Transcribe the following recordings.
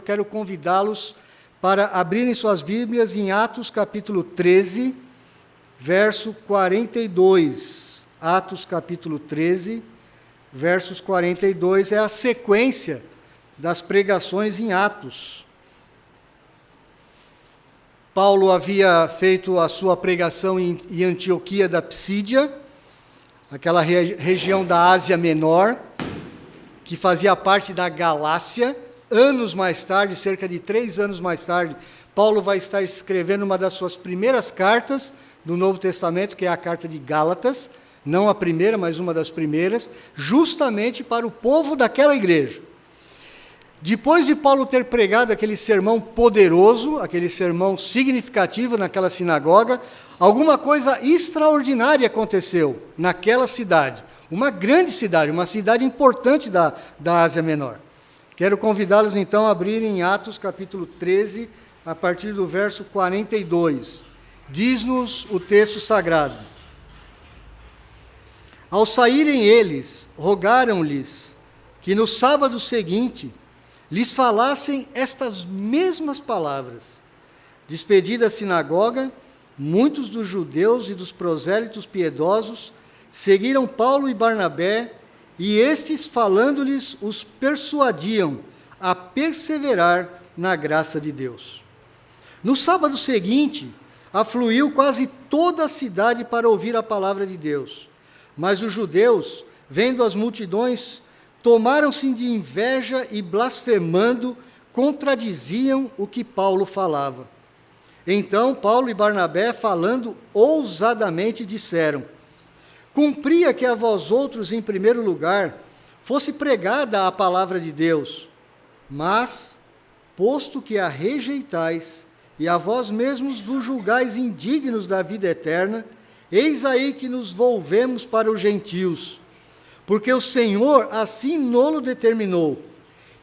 Quero convidá-los para abrirem suas Bíblias em Atos capítulo 13, verso 42. Atos capítulo 13, versos 42, é a sequência das pregações em Atos. Paulo havia feito a sua pregação em Antioquia da Psídia, aquela região da Ásia Menor, que fazia parte da Galácia. Anos mais tarde, cerca de 3 anos mais tarde, Paulo vai estar escrevendo uma das suas primeiras cartas do Novo Testamento, que é a carta de Gálatas, não a primeira, mas uma das primeiras, justamente para o povo daquela igreja. Depois de Paulo ter pregado aquele sermão poderoso, aquele sermão significativo naquela sinagoga, alguma coisa extraordinária aconteceu naquela cidade, uma grande cidade, uma cidade importante da Ásia Menor. Quero convidá-los, então, a abrirem Atos, capítulo 13, a partir do verso 42. Diz-nos o texto sagrado. Ao saírem eles, rogaram-lhes que no sábado seguinte lhes falassem estas mesmas palavras. Despedida a sinagoga, muitos dos judeus e dos prosélitos piedosos seguiram Paulo e Barnabé, e estes, falando-lhes, os persuadiam a perseverar na graça de Deus. No sábado seguinte, afluiu quase toda a cidade para ouvir a palavra de Deus. Mas os judeus, vendo as multidões, tomaram-se de inveja e, blasfemando, contradiziam o que Paulo falava. Então, Paulo e Barnabé, falando ousadamente, disseram: cumpria que a vós outros, em primeiro lugar, fosse pregada a palavra de Deus, mas, posto que a rejeitais, e a vós mesmos vos julgais indignos da vida eterna, eis aí que nos volvemos para os gentios, porque o Senhor assim nolo determinou: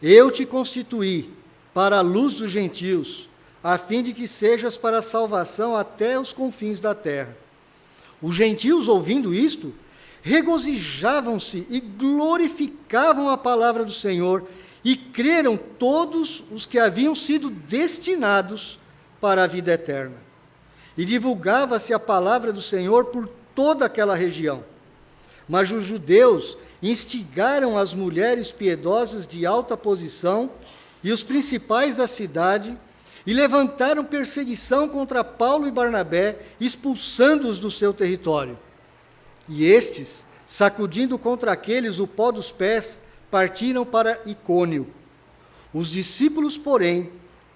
eu te constituí para a luz dos gentios, a fim de que sejas para a salvação até os confins da terra. Os gentios, ouvindo isto, regozijavam-se e glorificavam a palavra do Senhor, e creram todos os que haviam sido destinados para a vida eterna. E divulgava-se a palavra do Senhor por toda aquela região. Mas os judeus instigaram as mulheres piedosas de alta posição e os principais da cidade, e levantaram perseguição contra Paulo e Barnabé, expulsando-os do seu território. E estes, sacudindo contra aqueles o pó dos pés, partiram para Icônio. Os discípulos, porém,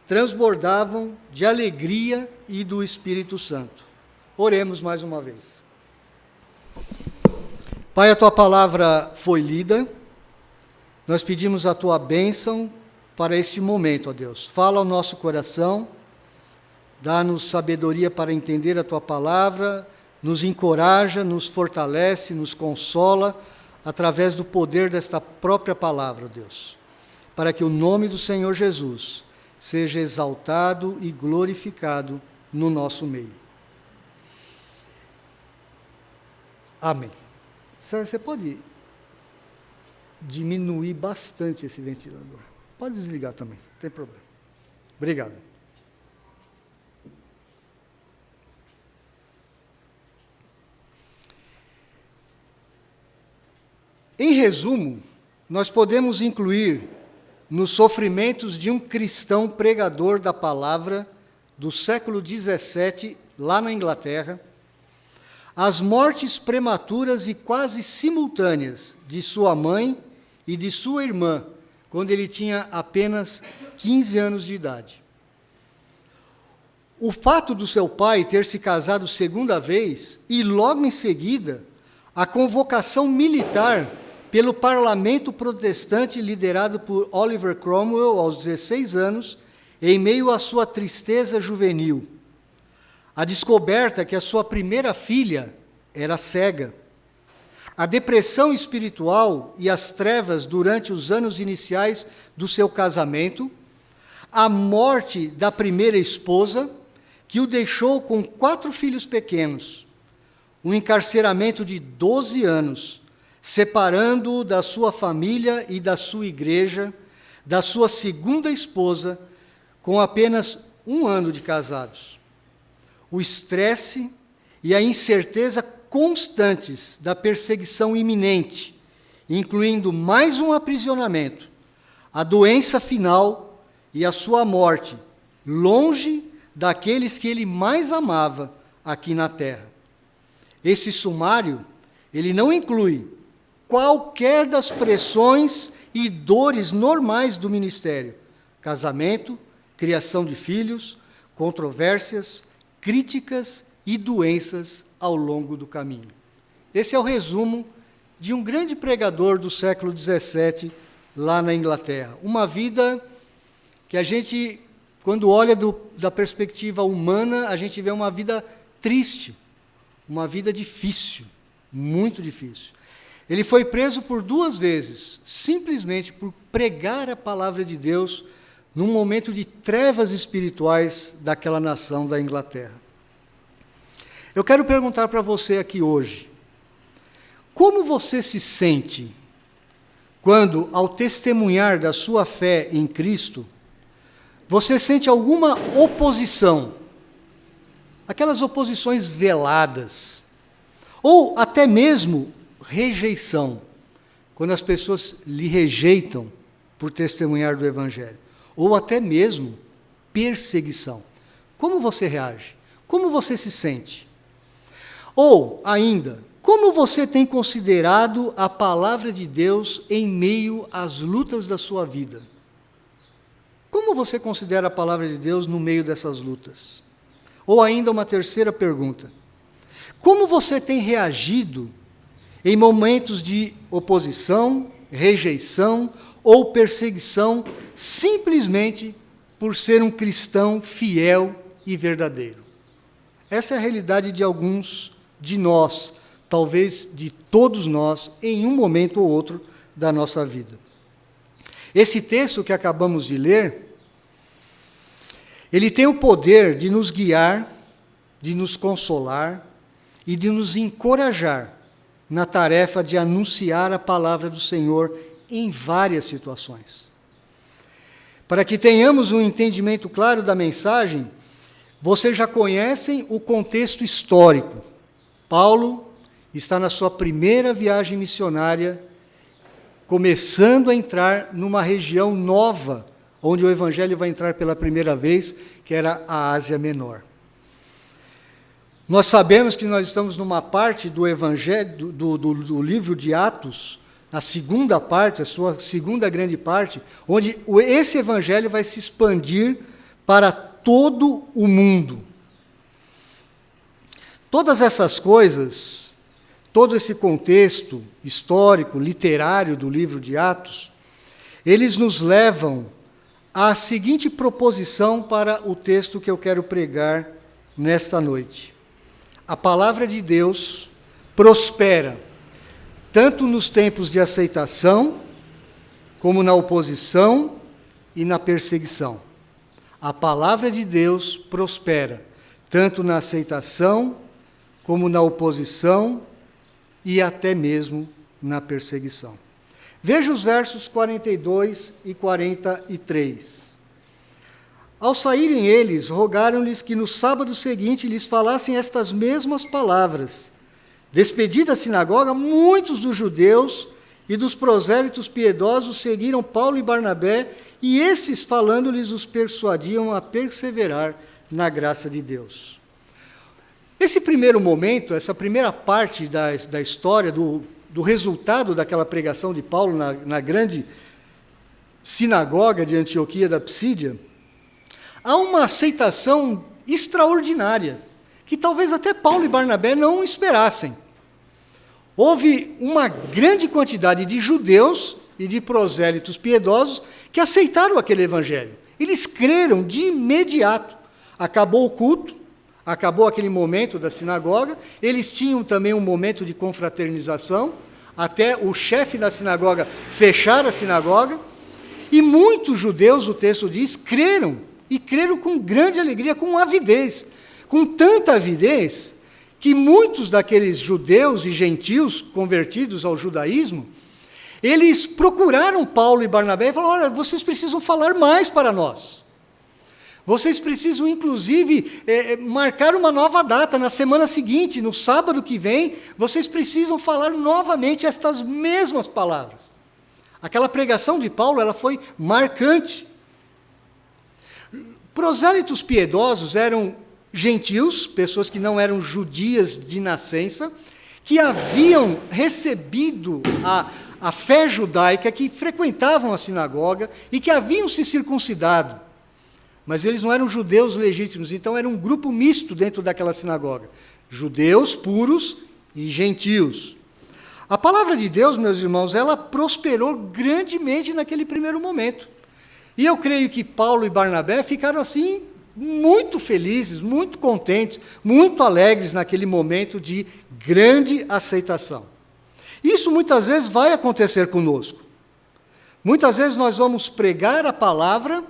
transbordavam de alegria e do Espírito Santo. Oremos mais uma vez. Pai, a Tua palavra foi lida, nós pedimos a Tua bênção para este momento, ó Deus. Fala ao nosso coração, dá-nos sabedoria para entender a Tua palavra, nos encoraja, nos fortalece, nos consola, através do poder desta própria palavra, ó Deus, para que o nome do Senhor Jesus seja exaltado e glorificado no nosso meio. Amém. Você pode diminuir bastante esse ventilador? Pode desligar também, não tem problema. Obrigado. Em resumo, nós podemos incluir nos sofrimentos de um cristão pregador da palavra do século XVII, lá na Inglaterra, as mortes prematuras e quase simultâneas de sua mãe e de sua irmã, quando ele tinha apenas 15 anos de idade. O fato do seu pai ter se casado segunda vez e, logo em seguida, a convocação militar pelo parlamento protestante liderado por Oliver Cromwell aos 16 anos, em meio à sua tristeza juvenil. A descoberta que a sua primeira filha era cega. A depressão espiritual e as trevas durante os anos iniciais do seu casamento, a morte da primeira esposa, que o deixou com 4 filhos pequenos, um encarceramento de 12 anos, separando-o da sua família e da sua igreja, da sua segunda esposa com apenas 1 ano de casados. O estresse e a incerteza constantes da perseguição iminente, incluindo mais um aprisionamento, a doença final e a sua morte, longe daqueles que ele mais amava aqui na terra. Esse sumário, ele não inclui qualquer das pressões e dores normais do ministério: casamento, criação de filhos, controvérsias, críticas e doenças ao longo do caminho. Esse é o resumo de um grande pregador do século XVII, lá na Inglaterra. Uma vida que a gente, quando olha da perspectiva humana, a gente vê uma vida triste, uma vida difícil, muito difícil. Ele foi preso por 2 vezes, simplesmente por pregar a palavra de Deus num momento de trevas espirituais daquela nação da Inglaterra. Eu quero perguntar para você aqui hoje, como você se sente quando, ao testemunhar da sua fé em Cristo, você sente alguma oposição, aquelas oposições veladas, ou até mesmo rejeição, quando as pessoas lhe rejeitam por testemunhar do Evangelho, ou até mesmo perseguição. Como você reage? Como você se sente? Ou, ainda, como você tem considerado a palavra de Deus em meio às lutas da sua vida? Como você considera a palavra de Deus no meio dessas lutas? Ou ainda uma terceira pergunta: como você tem reagido em momentos de oposição, rejeição ou perseguição, simplesmente por ser um cristão fiel e verdadeiro? Essa é a realidade de alguns de nós, talvez de todos nós, em um momento ou outro da nossa vida. Esse texto que acabamos de ler, ele tem o poder de nos guiar, de nos consolar e de nos encorajar na tarefa de anunciar a palavra do Senhor em várias situações. Para que tenhamos um entendimento claro da mensagem, vocês já conhecem o contexto histórico. Paulo está na sua primeira viagem missionária, começando a entrar numa região nova, onde o Evangelho vai entrar pela primeira vez, que era a Ásia Menor. Nós sabemos que nós estamos numa parte do Evangelho, do livro de Atos, na segunda parte, a sua segunda grande parte, onde esse Evangelho vai se expandir para todo o mundo. Todas essas coisas, todo esse contexto histórico, literário do livro de Atos, eles nos levam à seguinte proposição para o texto que eu quero pregar nesta noite. A palavra de Deus prospera, tanto nos tempos de aceitação, como na oposição e na perseguição. A palavra de Deus prospera, tanto na aceitação, como na oposição e até mesmo na perseguição. Veja os versos 42 e 43. Ao saírem eles, rogaram-lhes que no sábado seguinte lhes falassem estas mesmas palavras. Despedida a sinagoga, muitos dos judeus e dos prosélitos piedosos seguiram Paulo e Barnabé, e esses, falando-lhes, os persuadiam a perseverar na graça de Deus. Esse primeiro momento, essa primeira parte da história, do resultado daquela pregação de Paulo na grande sinagoga de Antioquia da Psídia, há uma aceitação extraordinária, que talvez até Paulo e Barnabé não esperassem. Houve uma grande quantidade de judeus e de prosélitos piedosos que aceitaram aquele evangelho. Eles creram de imediato. Acabou o culto, acabou aquele momento da sinagoga, eles tinham também um momento de confraternização, até o chefe da sinagoga fechar a sinagoga, e muitos judeus, o texto diz, creram, e creram com grande alegria, com avidez, com tanta avidez, que muitos daqueles judeus e gentios convertidos ao judaísmo, eles procuraram Paulo e Barnabé e falaram: olha, vocês precisam falar mais para nós. Vocês precisam, inclusive, marcar uma nova data, na semana seguinte, no sábado que vem, vocês precisam falar novamente estas mesmas palavras. Aquela pregação de Paulo, ela foi marcante. Prosélitos piedosos eram gentios, pessoas que não eram judias de nascença, que haviam recebido a fé judaica, que frequentavam a sinagoga e que haviam se circuncidado. Mas eles não eram judeus legítimos, então era um grupo misto dentro daquela sinagoga. Judeus puros e gentios. A palavra de Deus, meus irmãos, ela prosperou grandemente naquele primeiro momento. E eu creio que Paulo e Barnabé ficaram assim, muito felizes, muito contentes, muito alegres naquele momento de grande aceitação. Isso muitas vezes vai acontecer conosco. Muitas vezes nós vamos pregar a palavra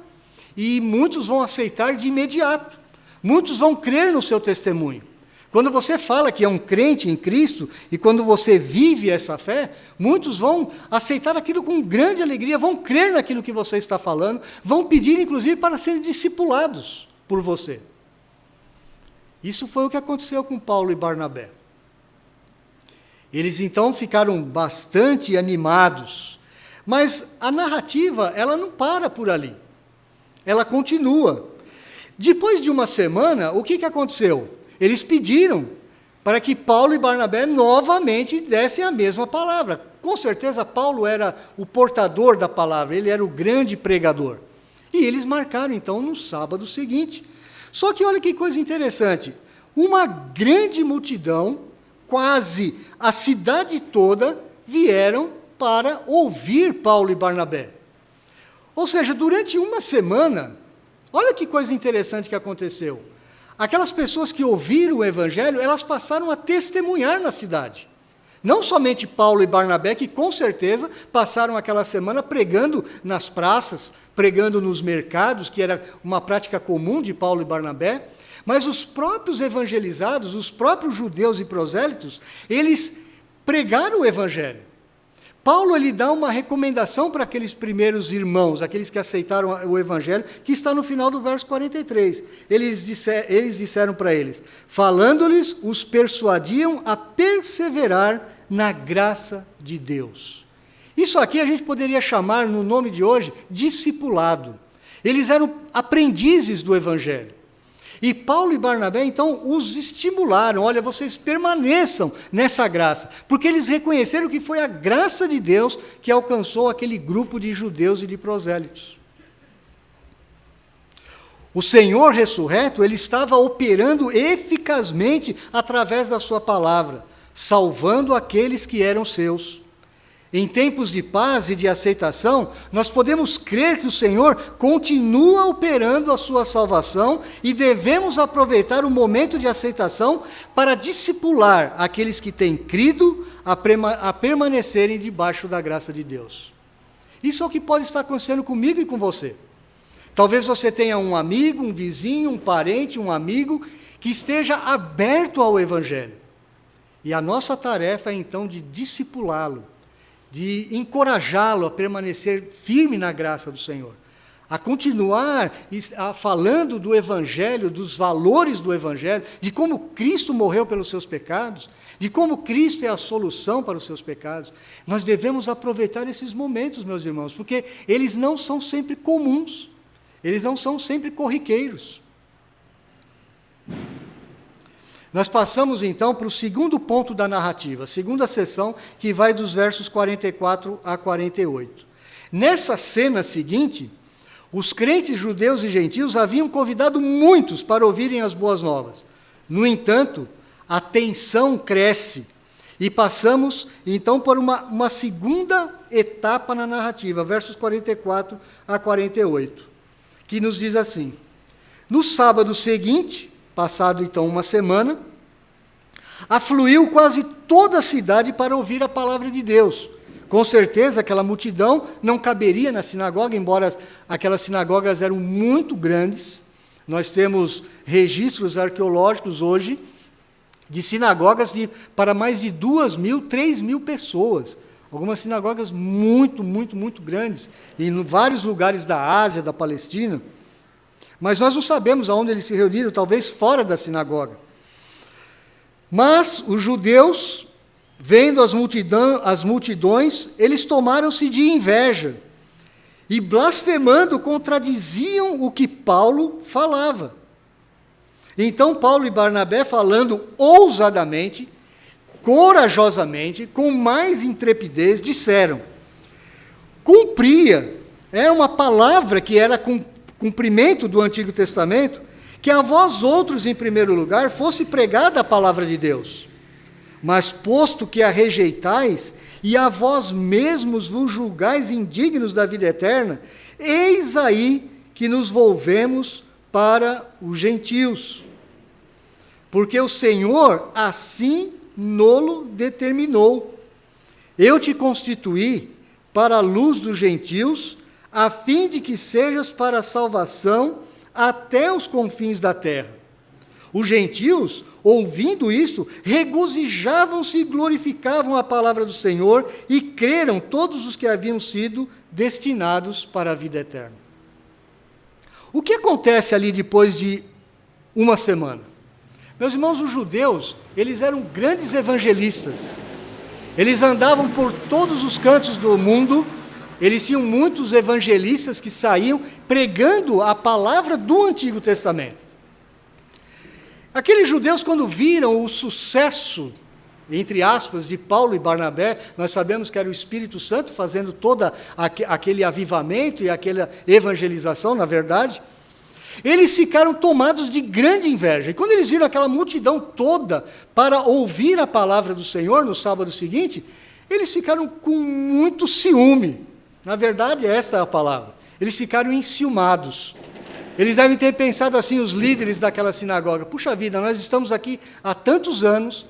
e muitos vão aceitar de imediato. Muitos vão crer no seu testemunho. Quando você fala que é um crente em Cristo, e quando você vive essa fé, muitos vão aceitar aquilo com grande alegria, vão crer naquilo que você está falando, vão pedir, inclusive, para serem discipulados por você. Isso foi o que aconteceu com Paulo e Barnabé. Eles, então, ficaram bastante animados. Mas a narrativa, ela não para por ali. Ela continua. Depois de uma semana, o que aconteceu? Eles pediram para que Paulo e Barnabé novamente dessem a mesma palavra. Com certeza, Paulo era o portador da palavra, ele era o grande pregador. E eles marcaram, então, no sábado seguinte. Só que olha que coisa interessante. Uma grande multidão, quase a cidade toda, vieram para ouvir Paulo e Barnabé. Ou seja, durante uma semana, olha que coisa interessante que aconteceu. Aquelas pessoas que ouviram o Evangelho, elas passaram a testemunhar na cidade. Não somente Paulo e Barnabé, que com certeza passaram aquela semana pregando nas praças, pregando nos mercados, que era uma prática comum de Paulo e Barnabé, mas os próprios evangelizados, os próprios judeus e prosélitos, eles pregaram o Evangelho. Paulo ele dá uma recomendação para aqueles primeiros irmãos, aqueles que aceitaram o Evangelho, que está no final do verso 43. Eles disseram para eles: falando-lhes, os persuadiam a perseverar na graça de Deus. Isso aqui a gente poderia chamar, no nome de hoje, discipulado. Eles eram aprendizes do Evangelho. E Paulo e Barnabé, então, os estimularam: olha, vocês permaneçam nessa graça, porque eles reconheceram que foi a graça de Deus que alcançou aquele grupo de judeus e de prosélitos. O Senhor ressurreto, ele estava operando eficazmente através da sua palavra, salvando aqueles que eram seus. Em tempos de paz e de aceitação, nós podemos crer que o Senhor continua operando a sua salvação e devemos aproveitar o momento de aceitação para discipular aqueles que têm crido a permanecerem debaixo da graça de Deus. Isso é o que pode estar acontecendo comigo e com você. Talvez você tenha um amigo, um vizinho, um parente, um amigo que esteja aberto ao Evangelho. E a nossa tarefa é então de discipulá-lo, de encorajá-lo a permanecer firme na graça do Senhor, a continuar falando do Evangelho, dos valores do Evangelho, de como Cristo morreu pelos seus pecados, de como Cristo é a solução para os seus pecados. Nós devemos aproveitar esses momentos, meus irmãos, porque eles não são sempre comuns, eles não são sempre corriqueiros. Nós passamos, então, para o segundo ponto da narrativa, a segunda sessão, que vai dos versos 44 a 48. Nessa cena seguinte, os crentes judeus e gentios haviam convidado muitos para ouvirem as boas novas. No entanto, a tensão cresce e passamos, então, por uma segunda etapa na narrativa, versos 44 a 48, que nos diz assim: no sábado seguinte, passado então uma semana, afluiu quase toda a cidade para ouvir a palavra de Deus. Com certeza aquela multidão não caberia na sinagoga, embora aquelas sinagogas eram muito grandes. Nós temos registros arqueológicos hoje de sinagogas para mais de 2.000, 3.000 pessoas. algumas sinagogas muito, muito, muito grandes, em vários lugares da Ásia, da Palestina, mas nós não sabemos aonde eles se reuniram, talvez fora da sinagoga. Mas os judeus, vendo as multidões, eles tomaram-se de inveja, e blasfemando, contradiziam o que Paulo falava. Então Paulo e Barnabé, falando ousadamente, corajosamente, com mais intrepidez, disseram: cumpria, é uma palavra que era cumprimento do Antigo Testamento, que a vós outros, em primeiro lugar, fosse pregada a palavra de Deus. Mas posto que a rejeitais, e a vós mesmos vos julgais indignos da vida eterna, eis aí que nos volvemos para os gentios. Porque o Senhor assim nolo determinou. Eu te constituí para a luz dos gentios, a fim de que sejas para a salvação até os confins da terra. Os gentios, ouvindo isso, regozijavam-se e glorificavam a palavra do Senhor, e creram todos os que haviam sido destinados para a vida eterna. O que acontece ali depois de uma semana? Meus irmãos, os judeus, eles eram grandes evangelistas. Eles andavam por todos os cantos do mundo, eles tinham muitos evangelistas que saíam pregando a palavra do Antigo Testamento. Aqueles judeus, quando viram o sucesso, entre aspas, de Paulo e Barnabé, nós sabemos que era o Espírito Santo fazendo todo aquele avivamento e aquela evangelização, na verdade, eles ficaram tomados de grande inveja. E quando eles viram aquela multidão toda para ouvir a palavra do Senhor no sábado seguinte, eles ficaram com muito ciúme. Na verdade, esta é a palavra. Eles ficaram enciumados. Eles devem ter pensado assim, os líderes daquela sinagoga: puxa vida, nós estamos aqui há tantos anos,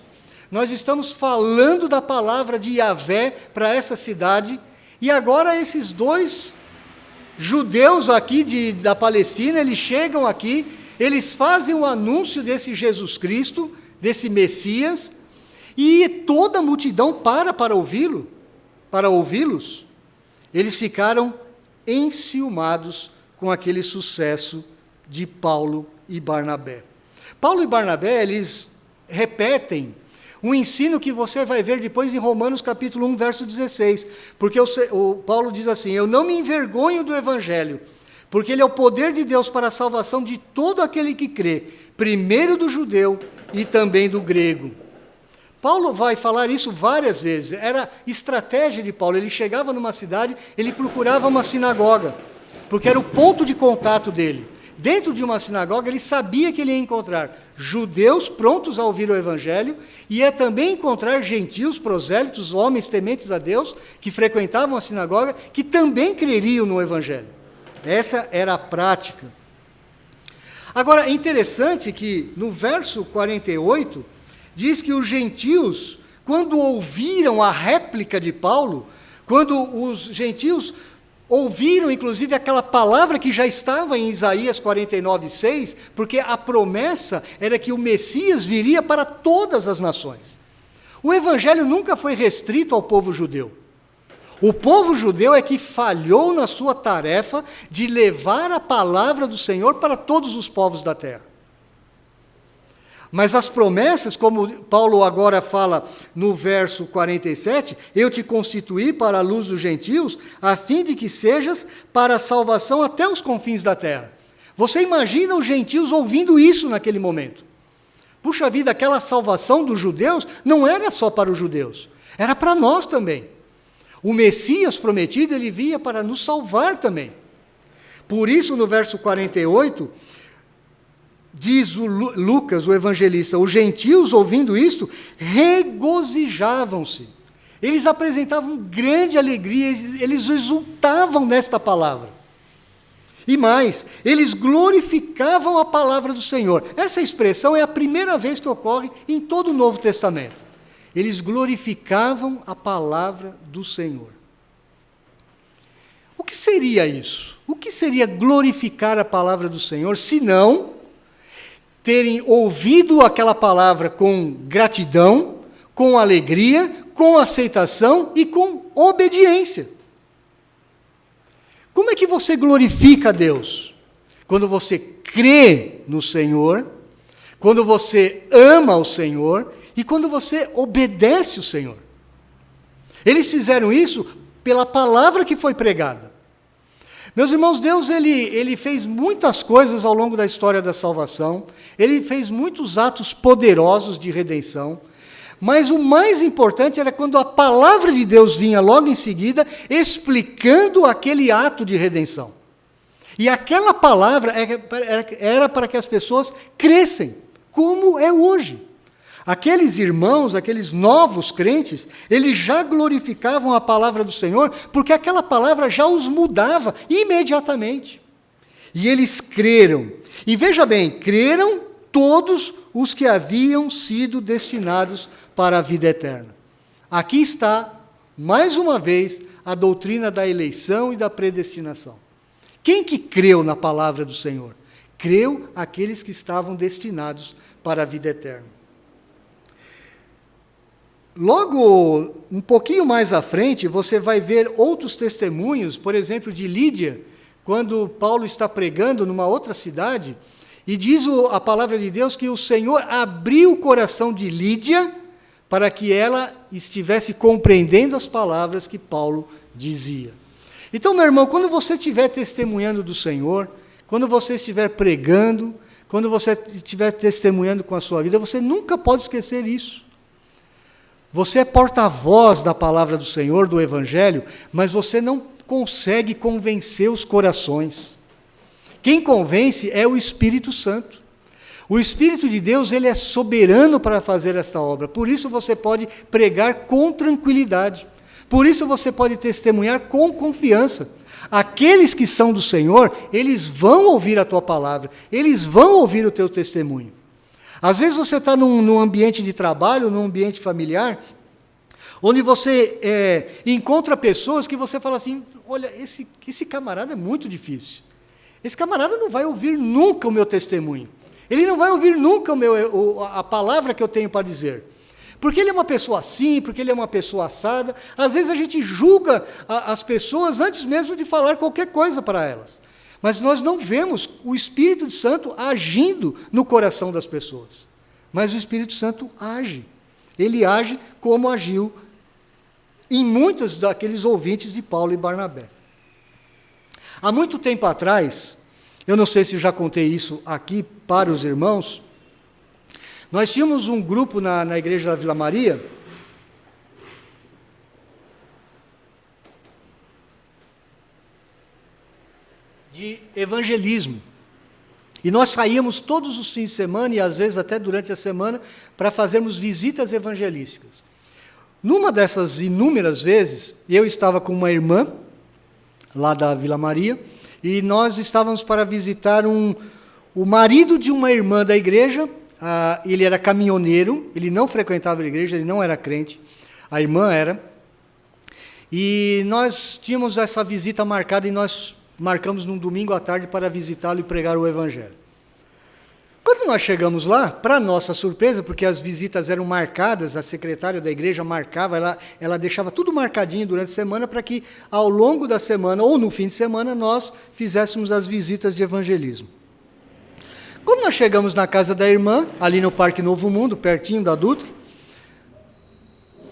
nós estamos falando da palavra de Yahvé para essa cidade, e agora esses dois judeus aqui da Palestina, eles chegam aqui, eles fazem o anúncio desse Jesus Cristo, desse Messias, e toda a multidão para ouvi-los. Eles ficaram enciumados com aquele sucesso de Paulo e Barnabé. Paulo e Barnabé, eles repetem um ensino que você vai ver depois em Romanos capítulo 1, verso 16, porque o Paulo diz assim: eu não me envergonho do Evangelho, porque ele é o poder de Deus para a salvação de todo aquele que crê, primeiro do judeu e também do grego. Paulo vai falar isso várias vezes, era estratégia de Paulo. Ele chegava numa cidade, ele procurava uma sinagoga, porque era o ponto de contato dele. Dentro de uma sinagoga, ele sabia que ele ia encontrar judeus prontos a ouvir o Evangelho, e ia também encontrar gentios, prosélitos, homens tementes a Deus, que frequentavam a sinagoga, que também creriam no Evangelho. Essa era a prática. Agora, é interessante que no verso 48, diz que os gentios, quando ouviram a réplica de Paulo, quando os gentios ouviram, inclusive, aquela palavra que já estava em Isaías 49:6, porque a promessa era que o Messias viria para todas as nações. O Evangelho nunca foi restrito ao povo judeu. O povo judeu é que falhou na sua tarefa de levar a palavra do Senhor para todos os povos da terra. Mas as promessas, como Paulo agora fala no verso 47, eu te constituí para a luz dos gentios, a fim de que sejas para a salvação até os confins da terra. Você imagina os gentios ouvindo isso naquele momento? Puxa vida, aquela salvação dos judeus não era só para os judeus, era para nós também. O Messias prometido, ele vinha para nos salvar também. Por isso, no verso 48, diz Lucas, o evangelista: os gentios, ouvindo isto, regozijavam-se. Eles apresentavam grande alegria, eles exultavam nesta palavra. E mais, eles glorificavam a palavra do Senhor. Essa expressão é a primeira vez que ocorre em todo o Novo Testamento. Eles glorificavam a palavra do Senhor. O que seria isso? O que seria glorificar a palavra do Senhor, se não terem ouvido aquela palavra com gratidão, com alegria, com aceitação e com obediência. Como é que você glorifica a Deus? Quando você crê no Senhor, quando você ama o Senhor e quando você obedece o Senhor. Eles fizeram isso pela palavra que foi pregada. Meus irmãos, Deus ele fez muitas coisas ao longo da história da salvação, ele fez muitos atos poderosos de redenção, mas o mais importante era quando a palavra de Deus vinha logo em seguida, explicando aquele ato de redenção. E aquela palavra era para que as pessoas crescem, como é hoje. Aqueles irmãos, aqueles novos crentes, eles já glorificavam a palavra do Senhor, porque aquela palavra já os mudava imediatamente. E eles creram. E veja bem, creram todos os que haviam sido destinados para a vida eterna. Aqui está, mais uma vez, a doutrina da eleição e da predestinação. Quem que creu na palavra do Senhor? Creu aqueles que estavam destinados para a vida eterna. Logo, um pouquinho mais à frente, você vai ver outros testemunhos, por exemplo, de Lídia, quando Paulo está pregando numa outra cidade, e diz a palavra de Deus que o Senhor abriu o coração de Lídia para que ela estivesse compreendendo as palavras que Paulo dizia. Então, meu irmão, quando você estiver testemunhando do Senhor, quando você estiver pregando, quando você estiver testemunhando com a sua vida, você nunca pode esquecer isso. Você é porta-voz da palavra do Senhor, do Evangelho, mas você não consegue convencer os corações. Quem convence é o Espírito Santo. O Espírito de Deus, ele é soberano para fazer esta obra. Por isso você pode pregar com tranquilidade. Por isso você pode testemunhar com confiança. Aqueles que são do Senhor, eles vão ouvir a tua palavra, eles vão ouvir o teu testemunho. Às vezes você está num ambiente de trabalho, num ambiente familiar, onde você encontra pessoas que você fala assim, olha, esse camarada é muito difícil. Esse camarada não vai ouvir nunca o meu testemunho. Ele não vai ouvir nunca a palavra que eu tenho para dizer. Porque ele é uma pessoa assim, porque ele é uma pessoa assada. Às vezes a gente julga as pessoas antes mesmo de falar qualquer coisa para elas. Mas nós não vemos o Espírito Santo agindo no coração das pessoas. Mas o Espírito Santo age. Ele age como agiu em muitos daqueles ouvintes de Paulo e Barnabé. Há muito tempo atrás, eu não sei se já contei isso aqui para os irmãos, nós tínhamos um grupo na igreja da Vila Maria, de evangelismo. E nós saíamos todos os fins de semana, e às vezes até durante a semana, para fazermos visitas evangelísticas. Numa dessas inúmeras vezes, eu estava com uma irmã, lá da Vila Maria, e nós estávamos para visitar o marido de uma irmã da igreja. Ele era caminhoneiro, ele não frequentava a igreja, ele não era crente, a irmã era. E nós tínhamos essa visita marcada e nós marcamos num domingo à tarde para visitá-lo e pregar o Evangelho. Quando nós chegamos lá, para nossa surpresa, porque as visitas eram marcadas, a secretária da igreja marcava, ela deixava tudo marcadinho durante a semana para que, ao longo da semana, ou no fim de semana, nós fizéssemos as visitas de evangelismo. Quando nós chegamos na casa da irmã, ali no Parque Novo Mundo, pertinho da Dutra,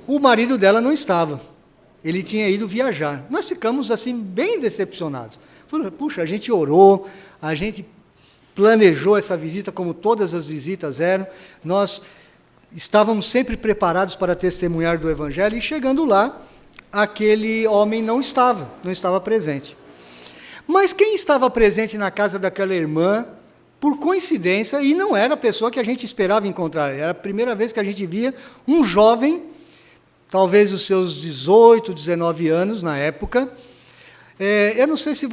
o marido dela não estava. Ele tinha ido viajar. Nós ficamos assim bem decepcionados. Puxa, a gente orou, a gente planejou essa visita como todas as visitas eram. Nós estávamos sempre preparados para testemunhar do Evangelho e chegando lá, aquele homem não estava presente. Mas quem estava presente na casa daquela irmã, por coincidência, e não era a pessoa que a gente esperava encontrar, era a primeira vez que a gente via um jovem, talvez os seus 18, 19 anos na época. Eu não sei se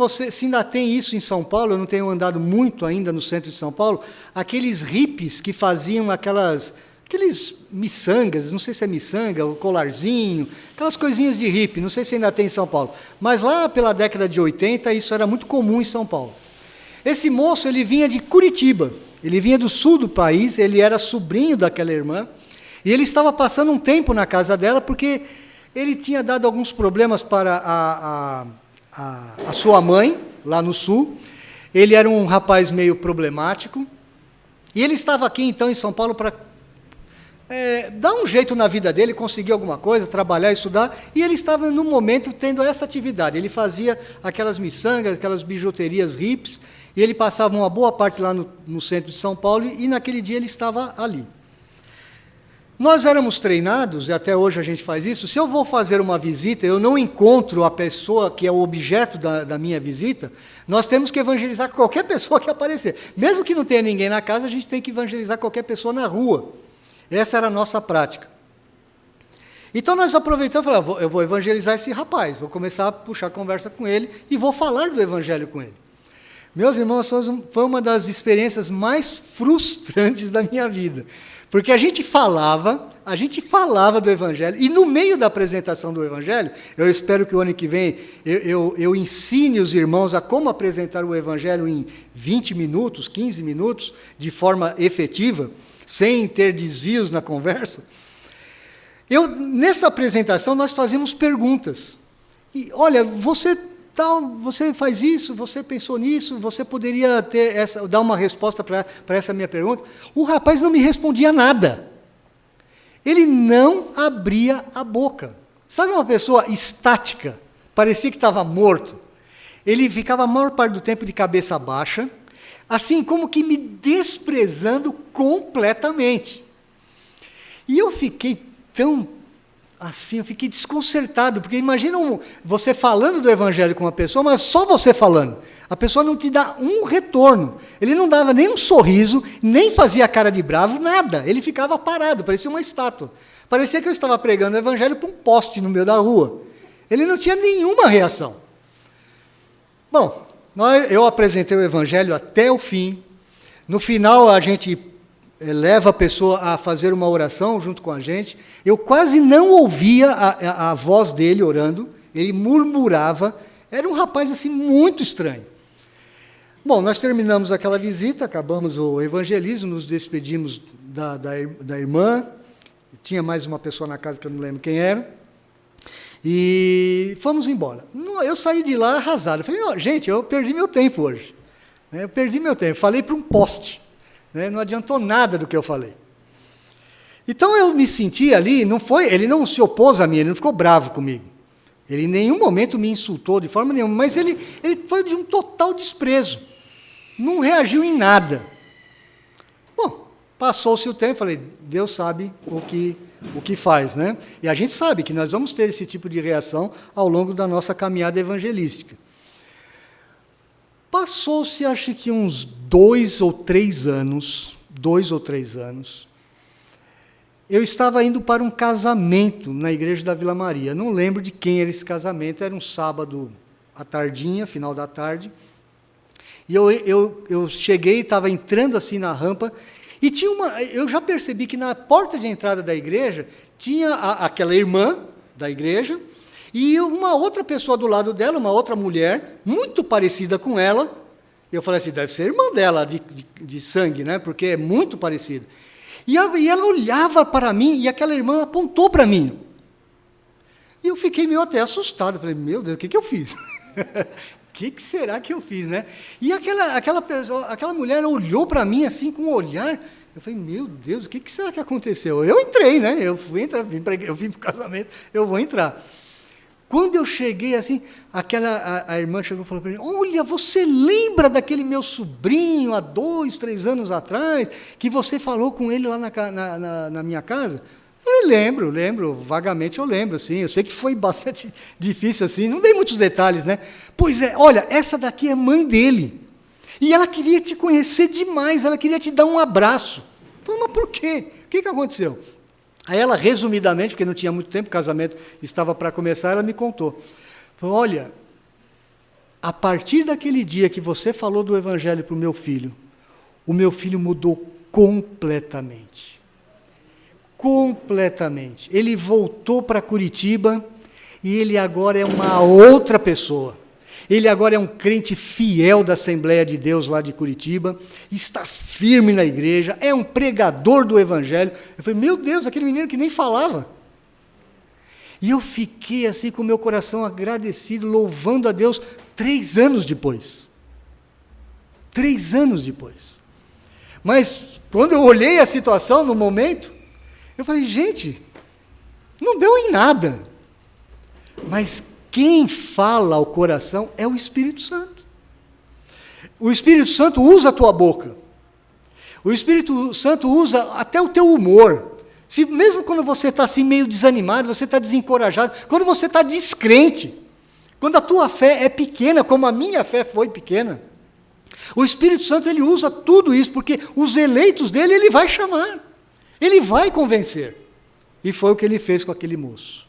ainda tem isso em São Paulo, eu não tenho andado muito ainda no centro de São Paulo, aqueles hippies que faziam aqueles miçangas, não sei se é miçanga, o colarzinho, aquelas coisinhas de hippie, não sei se ainda tem em São Paulo. Mas lá pela década de 80, isso era muito comum em São Paulo. Esse moço, ele vinha de Curitiba, ele vinha do sul do país, ele era sobrinho daquela irmã, E ele estava passando um tempo na casa dela, porque ele tinha dado alguns problemas para a sua mãe, lá no sul. Ele era um rapaz meio problemático. E ele estava aqui, então, em São Paulo, para dar um jeito na vida dele, conseguir alguma coisa, trabalhar, estudar. E ele estava, no momento, tendo essa atividade. Ele fazia aquelas miçangas, aquelas bijuterias hippies, e ele passava uma boa parte lá no centro de São Paulo, e naquele dia ele estava ali. Nós éramos treinados, e até hoje a gente faz isso, se eu vou fazer uma visita, eu não encontro a pessoa que é o objeto da minha visita, nós temos que evangelizar qualquer pessoa que aparecer. Mesmo que não tenha ninguém na casa, a gente tem que evangelizar qualquer pessoa na rua. Essa era a nossa prática. Então nós aproveitamos e falamos, eu vou evangelizar esse rapaz, vou começar a puxar conversa com ele e vou falar do evangelho com ele. Meus irmãos, foi uma das experiências mais frustrantes da minha vida. Porque a gente falava do Evangelho, e no meio da apresentação do Evangelho, eu espero que o ano que vem eu ensine os irmãos a como apresentar o Evangelho em 20 minutos, 15 minutos, de forma efetiva, sem ter desvios na conversa. Nessa apresentação, nós fazíamos perguntas. E, olha, você faz isso, você pensou nisso, você poderia dar uma resposta para essa minha pergunta. O rapaz não me respondia nada. Ele não abria a boca. Sabe uma pessoa estática? Parecia que estava morto. Ele ficava a maior parte do tempo de cabeça baixa, assim como que me desprezando completamente. E eu fiquei eu fiquei desconcertado, porque imagina você falando do Evangelho com uma pessoa, mas só você falando. A pessoa não te dá um retorno. Ele não dava nem um sorriso, nem fazia cara de bravo, nada. Ele ficava parado, parecia uma estátua. Parecia que eu estava pregando o Evangelho para um poste no meio da rua. Ele não tinha nenhuma reação. Bom, eu apresentei o Evangelho até o fim. No final, a gente leva a pessoa a fazer uma oração junto com a gente. Eu quase não ouvia a voz dele orando, ele murmurava, era um rapaz assim muito estranho. Bom, nós terminamos aquela visita, acabamos o evangelismo, nos despedimos da irmã, tinha mais uma pessoa na casa que eu não lembro quem era, e fomos embora. Eu saí de lá arrasado, falei, gente, eu perdi meu tempo hoje, eu perdi meu tempo, falei para um poste. Não adiantou nada do que eu falei. Então eu me senti ali, ele não se opôs a mim, ele não ficou bravo comigo. Ele em nenhum momento me insultou de forma nenhuma, mas ele foi de um total desprezo. Não reagiu em nada. Bom, passou-se o tempo, falei, Deus sabe o que faz, né? E a gente sabe que nós vamos ter esse tipo de reação ao longo da nossa caminhada evangelística. Passou-se, acho que uns 2 ou 3 anos, eu estava indo para um casamento na igreja da Vila Maria. Não lembro de quem era esse casamento, era um sábado à tardinha, final da tarde. E eu cheguei, estava entrando assim na rampa, e eu já percebi que na porta de entrada da igreja tinha aquela irmã da igreja, e uma outra pessoa do lado dela, uma outra mulher, muito parecida com ela. Eu falei assim, deve ser irmã dela, de sangue, né? Porque é muito parecida. E ela olhava para mim, e aquela irmã apontou para mim. E eu fiquei meio até assustado. Falei, meu Deus, o que eu fiz? O que será que eu fiz, né? E aquela mulher olhou para mim assim, com um olhar. Eu falei, meu Deus, o que será que aconteceu? Eu entrei, né? Eu vim para o casamento, eu vou entrar. Quando eu cheguei assim, a irmã chegou e falou para mim, olha, você lembra daquele meu sobrinho há 2, 3 anos atrás, que você falou com ele lá na minha casa? Eu lembro, vagamente eu lembro, assim, eu sei que foi bastante difícil, assim, não dei muitos detalhes, né? Pois é, olha, essa daqui é mãe dele, e ela queria te conhecer demais, ela queria te dar um abraço. Eu falei, mas por quê? O que aconteceu? Aí ela, resumidamente, porque não tinha muito tempo, o casamento estava para começar, ela me contou. Falou, olha, a partir daquele dia que você falou do Evangelho para o meu filho mudou completamente. Completamente. Ele voltou para Curitiba e ele agora é uma outra pessoa. Ele agora é um crente fiel da Assembleia de Deus lá de Curitiba, está firme na igreja, é um pregador do Evangelho. Eu falei, meu Deus, aquele menino que nem falava. E eu fiquei assim com o meu coração agradecido, louvando a Deus, 3 anos depois. 3 anos depois. Mas, quando eu olhei a situação, no momento, eu falei, gente, não deu em nada. Mas quem fala ao coração é o Espírito Santo. O Espírito Santo usa a tua boca. O Espírito Santo usa até o teu humor. Se, mesmo quando você está assim meio desanimado, você está desencorajado, quando você está descrente, quando a tua fé é pequena, como a minha fé foi pequena, o Espírito Santo ele usa tudo isso, porque os eleitos dele ele vai chamar, ele vai convencer. E foi o que ele fez com aquele moço.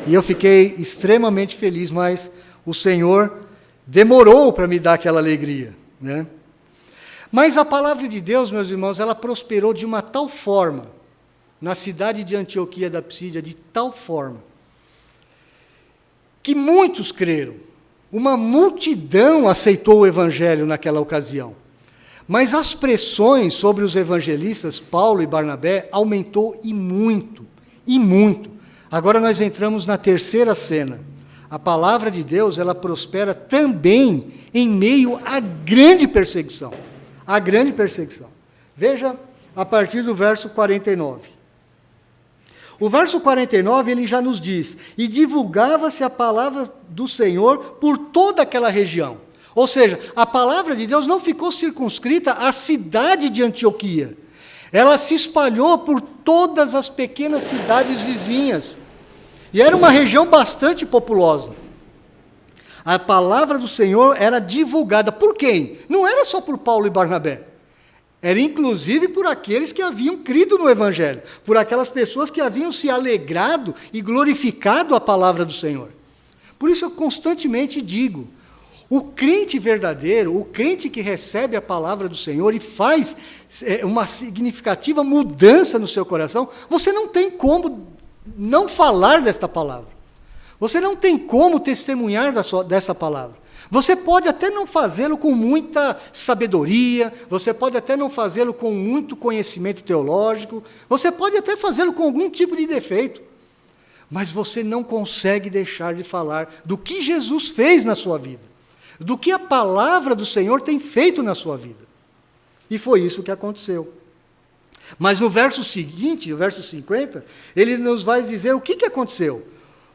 E eu fiquei extremamente feliz, mas o Senhor demorou para me dar aquela alegria, né? Mas a palavra de Deus, meus irmãos, ela prosperou de uma tal forma, na cidade de Antioquia da Psídia, de tal forma, que muitos creram. Uma multidão aceitou o Evangelho naquela ocasião. Mas as pressões sobre os evangelistas, Paulo e Barnabé, aumentou e muito, e muito. Agora nós entramos na terceira cena. A palavra de Deus, ela prospera também em meio à grande perseguição. A grande perseguição. Veja a partir do verso 49. O verso 49, ele já nos diz, e divulgava-se a palavra do Senhor por toda aquela região. Ou seja, a palavra de Deus não ficou circunscrita à cidade de Antioquia. Ela se espalhou por todas as pequenas cidades vizinhas. E era uma região bastante populosa. A palavra do Senhor era divulgada. Por quem? Não era só por Paulo e Barnabé. Era inclusive por aqueles que haviam crido no Evangelho. Por aquelas pessoas que haviam se alegrado e glorificado a palavra do Senhor. Por isso eu constantemente digo, o crente verdadeiro, o crente que recebe a palavra do Senhor e faz uma significativa mudança no seu coração, você não tem como não falar desta palavra. Você não tem como testemunhar dessa palavra. Você pode até não fazê-lo com muita sabedoria, você pode até não fazê-lo com muito conhecimento teológico, você pode até fazê-lo com algum tipo de defeito, mas você não consegue deixar de falar do que Jesus fez na sua vida, do que a palavra do Senhor tem feito na sua vida. E foi isso que aconteceu. Mas no verso seguinte, o verso 50, ele nos vai dizer o que aconteceu.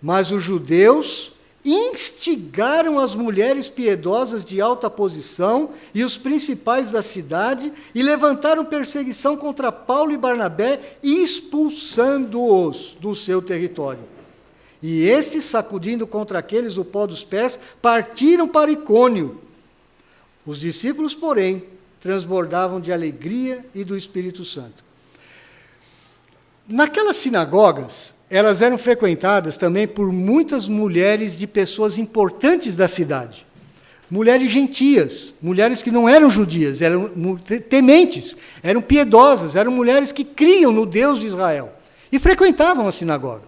Mas os judeus instigaram as mulheres piedosas de alta posição e os principais da cidade e levantaram perseguição contra Paulo e Barnabé, expulsando-os do seu território. E estes, sacudindo contra aqueles o pó dos pés, partiram para Icônio. Os discípulos, porém, transbordavam de alegria e do Espírito Santo. Naquelas sinagogas, elas eram frequentadas também por muitas mulheres de pessoas importantes da cidade. Mulheres gentias, mulheres que não eram judias, eram tementes, eram piedosas, eram mulheres que criam no Deus de Israel e frequentavam a sinagoga.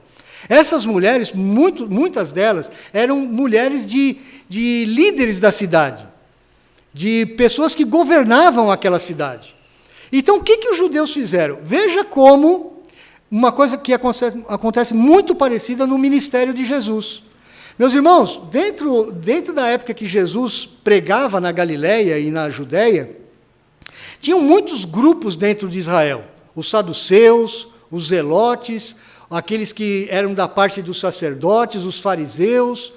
Essas mulheres, muitas delas, eram mulheres de líderes da cidade, de pessoas que governavam aquela cidade. Então, o que os judeus fizeram? Veja como uma coisa que acontece muito parecida no ministério de Jesus. Meus irmãos, dentro da época que Jesus pregava na Galileia e na Judéia, tinham muitos grupos dentro de Israel. Os saduceus, os zelotes, aqueles que eram da parte dos sacerdotes, os fariseus.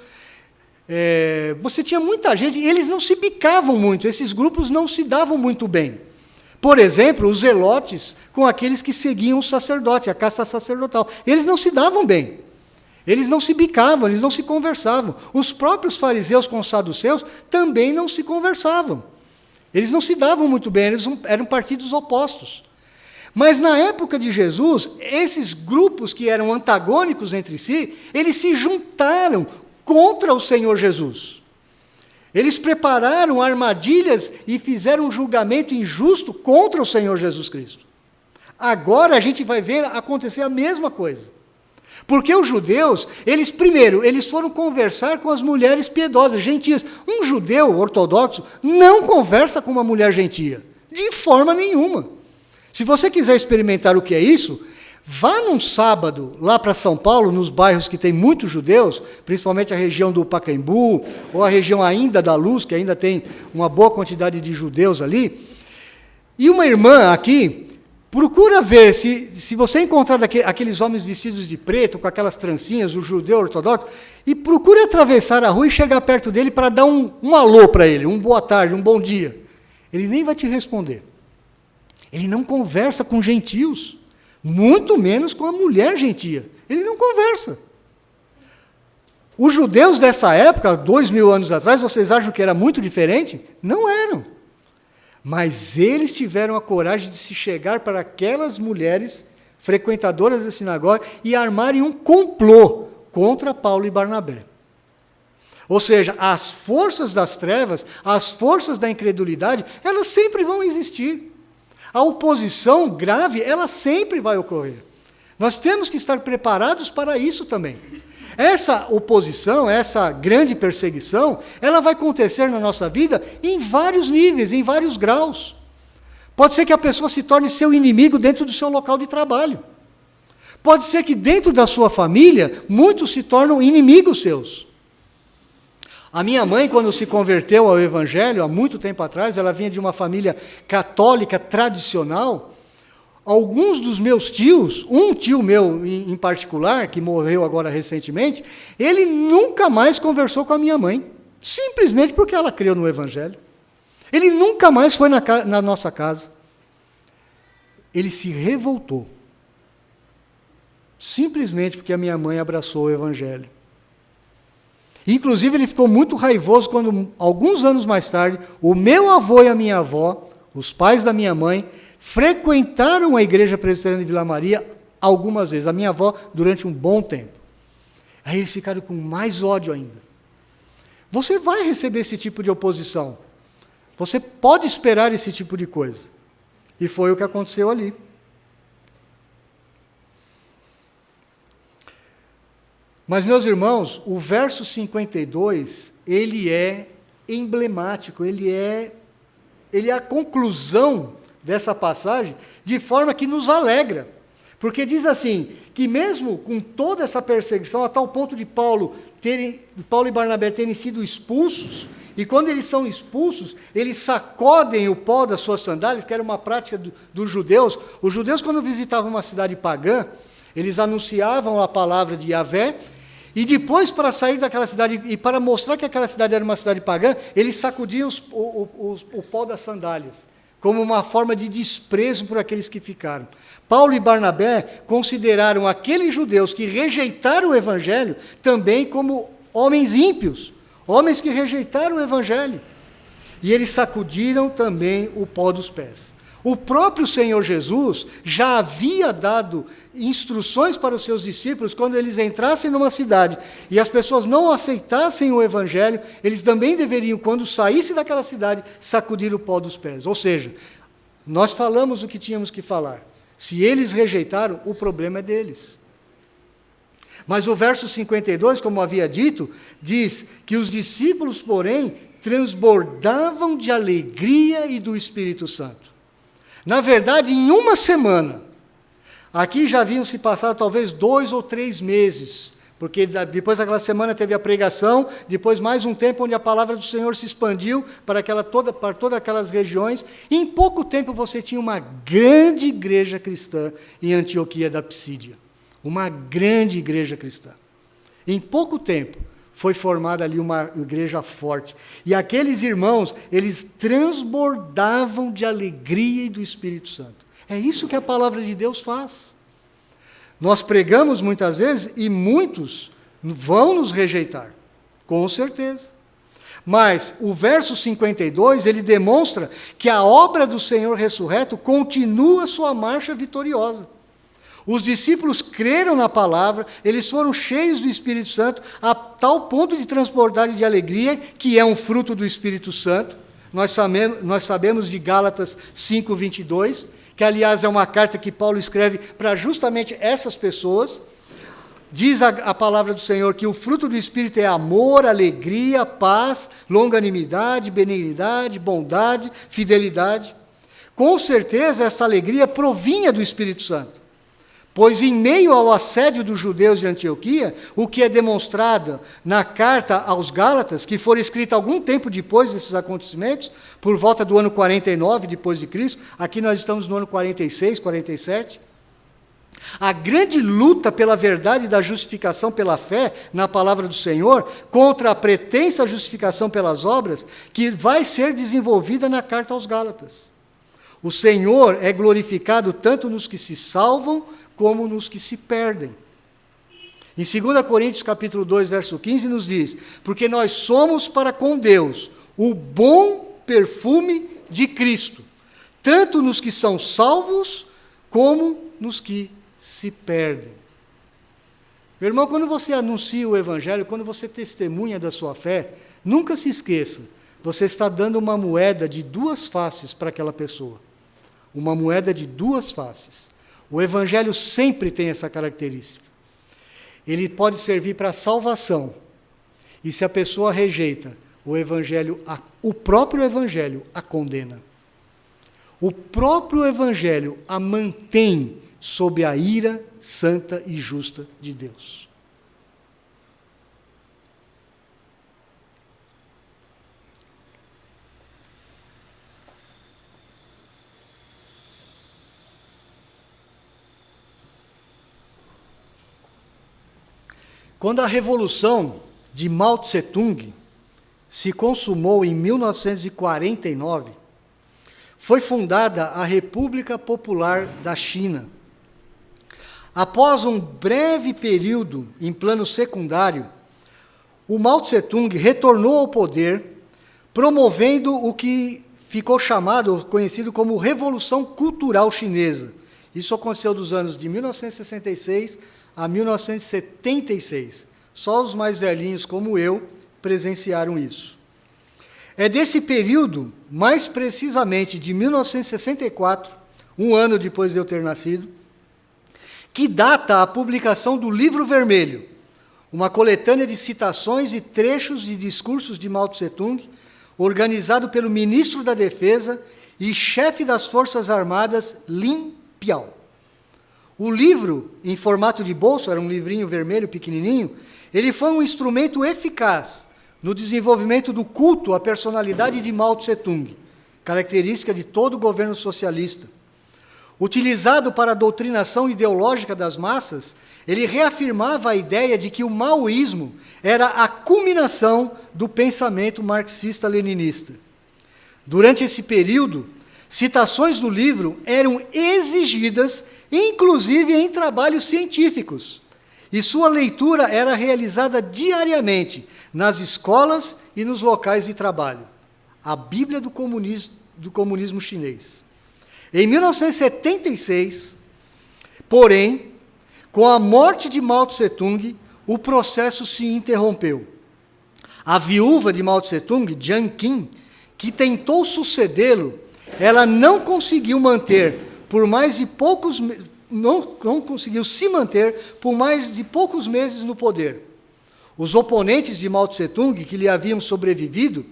Você tinha muita gente, e eles não se bicavam muito, esses grupos não se davam muito bem. Por exemplo, os zelotes com aqueles que seguiam o sacerdote, a casta sacerdotal. Eles não se davam bem. Eles não se bicavam, eles não se conversavam. Os próprios fariseus com os saduceus também não se conversavam. Eles não se davam muito bem, eles eram partidos opostos. Mas na época de Jesus, esses grupos que eram antagônicos entre si, eles se juntaram contra o Senhor Jesus. Eles prepararam armadilhas e fizeram um julgamento injusto contra o Senhor Jesus Cristo. Agora a gente vai ver acontecer a mesma coisa. Porque os judeus, eles foram conversar com as mulheres piedosas, gentias. Um judeu ortodoxo não conversa com uma mulher gentia, de forma nenhuma. Se você quiser experimentar o que é isso, vá num sábado lá para São Paulo, nos bairros que tem muitos judeus, principalmente a região do Pacaembu, ou a região ainda da Luz, que ainda tem uma boa quantidade de judeus ali. E uma irmã aqui, procura ver, se você encontrar aqueles homens vestidos de preto, com aquelas trancinhas, o judeu ortodoxo, e procure atravessar a rua e chegar perto dele para dar um alô para ele, um boa tarde, um bom dia. Ele nem vai te responder. Ele não conversa com gentios, muito menos com a mulher gentia. Ele não conversa. Os judeus dessa época, 2000 anos atrás, vocês acham que era muito diferente? Não eram. Mas eles tiveram a coragem de se chegar para aquelas mulheres frequentadoras da sinagoga e armarem um complô contra Paulo e Barnabé. Ou seja, as forças das trevas, as forças da incredulidade, elas sempre vão existir. A oposição grave, ela sempre vai ocorrer. Nós temos que estar preparados para isso também. Essa oposição, essa grande perseguição, ela vai acontecer na nossa vida em vários níveis, em vários graus. Pode ser que a pessoa se torne seu inimigo dentro do seu local de trabalho. Pode ser que dentro da sua família, muitos se tornam inimigos seus. A minha mãe, quando se converteu ao Evangelho, há muito tempo atrás, ela vinha de uma família católica tradicional. Alguns dos meus tios, um tio meu em particular, que morreu agora recentemente, ele nunca mais conversou com a minha mãe, simplesmente porque ela creu no Evangelho. Ele nunca mais foi na nossa casa. Ele se revoltou, simplesmente porque a minha mãe abraçou o Evangelho. Inclusive, ele ficou muito raivoso quando, alguns anos mais tarde, o meu avô e a minha avó, os pais da minha mãe, frequentaram a igreja presbiteriana de Vila Maria algumas vezes. A minha avó, durante um bom tempo. Aí eles ficaram com mais ódio ainda. Você vai receber esse tipo de oposição. Você pode esperar esse tipo de coisa. E foi o que aconteceu ali. Mas, meus irmãos, o verso 52, ele é emblemático, ele é a conclusão dessa passagem, de forma que nos alegra. Porque diz assim, que mesmo com toda essa perseguição, a tal ponto de Paulo e Barnabé terem sido expulsos, e quando eles são expulsos, eles sacodem o pó das suas sandálias, que era uma prática dos judeus. Os judeus, quando visitavam uma cidade pagã, eles anunciavam a palavra de Yahvé, e depois, para sair daquela cidade, e para mostrar que aquela cidade era uma cidade pagã, eles sacudiam o pó das sandálias, como uma forma de desprezo por aqueles que ficaram. Paulo e Barnabé consideraram aqueles judeus que rejeitaram o Evangelho também como homens ímpios, homens que rejeitaram o Evangelho. E eles sacudiram também o pó dos pés. O próprio Senhor Jesus já havia dado instruções para os seus discípulos, quando eles entrassem numa cidade e as pessoas não aceitassem o Evangelho, eles também deveriam, quando saíssem daquela cidade, sacudir o pó dos pés. Ou seja, nós falamos o que tínhamos que falar. Se eles rejeitaram, o problema é deles. Mas o verso 52, como havia dito, diz que os discípulos, porém, transbordavam de alegria e do Espírito Santo. Na verdade, em uma semana, aqui já haviam se passado talvez 2 ou 3 meses, porque depois daquela semana teve a pregação, depois mais um tempo onde a palavra do Senhor se expandiu para todas aquelas regiões, e em pouco tempo você tinha uma grande igreja cristã em Antioquia da Psídia. Uma grande igreja cristã. Em pouco tempo foi formada ali uma igreja forte. E aqueles irmãos, eles transbordavam de alegria e do Espírito Santo. É isso que a palavra de Deus faz. Nós pregamos muitas vezes e muitos vão nos rejeitar, com certeza. Mas o verso 52, ele demonstra que a obra do Senhor ressurreto continua sua marcha vitoriosa. Os discípulos creram na palavra, eles foram cheios do Espírito Santo, a tal ponto de transbordar de alegria, que é um fruto do Espírito Santo. Nós sabemos de Gálatas 5:22, que aliás é uma carta que Paulo escreve para justamente essas pessoas. diz a palavra do Senhor que o fruto do Espírito é amor, alegria, paz, longanimidade, benignidade, bondade, fidelidade. Com certeza essa alegria provinha do Espírito Santo, pois em meio ao assédio dos judeus de Antioquia, o que é demonstrado na carta aos Gálatas, que foi escrita algum tempo depois desses acontecimentos, por volta do ano 49 depois de Cristo, aqui nós estamos no ano 46, 47, a grande luta pela verdade da justificação pela fé na palavra do Senhor, contra a pretensa justificação pelas obras, que vai ser desenvolvida na carta aos Gálatas. O Senhor é glorificado tanto nos que se salvam, como nos que se perdem. Em 2 Coríntios capítulo 2, verso 15, nos diz, porque nós somos para com Deus o bom perfume de Cristo, tanto nos que são salvos, como nos que se perdem. Meu irmão, quando você anuncia o Evangelho, quando você testemunha da sua fé, nunca se esqueça, você está dando uma moeda de duas faces para aquela pessoa. Uma moeda de duas faces. O Evangelho sempre tem essa característica. Ele pode servir para a salvação. E se a pessoa rejeita o Evangelho, o próprio Evangelho a condena. O próprio Evangelho a mantém sob a ira santa e justa de Deus. Quando a Revolução de Mao Tse-tung se consumou em 1949, foi fundada a República Popular da China. Após um breve período em plano secundário, o Mao Tse-tung retornou ao poder, promovendo o que ficou conhecido como Revolução Cultural Chinesa. Isso aconteceu dos anos de 1966 a 1976. Só os mais velhinhos, como eu, presenciaram isso. É desse período, mais precisamente de 1964, um ano depois de eu ter nascido, que data a publicação do Livro Vermelho, uma coletânea de citações e trechos de discursos de Mao Tse-tung, organizado pelo ministro da Defesa e chefe das Forças Armadas, Lin Piao. O livro, em formato de bolso, era um livrinho vermelho pequenininho, ele foi um instrumento eficaz no desenvolvimento do culto à personalidade de Mao Tse-tung, característica de todo o governo socialista. Utilizado para a doutrinação ideológica das massas, ele reafirmava a ideia de que o maoísmo era a culminação do pensamento marxista-leninista. Durante esse período, citações do livro eram exigidas, inclusive em trabalhos científicos, e sua leitura era realizada diariamente nas escolas e nos locais de trabalho. A Bíblia do comunismo chinês. Em 1976, porém, com a morte de Mao Tse-tung, o processo se interrompeu. A viúva de Mao Tse-tung, Jiang Qin, que tentou sucedê-lo, ela não conseguiu se manter por mais de poucos meses no poder. Os oponentes de Mao Tse-tung, que lhe haviam sobrevivido,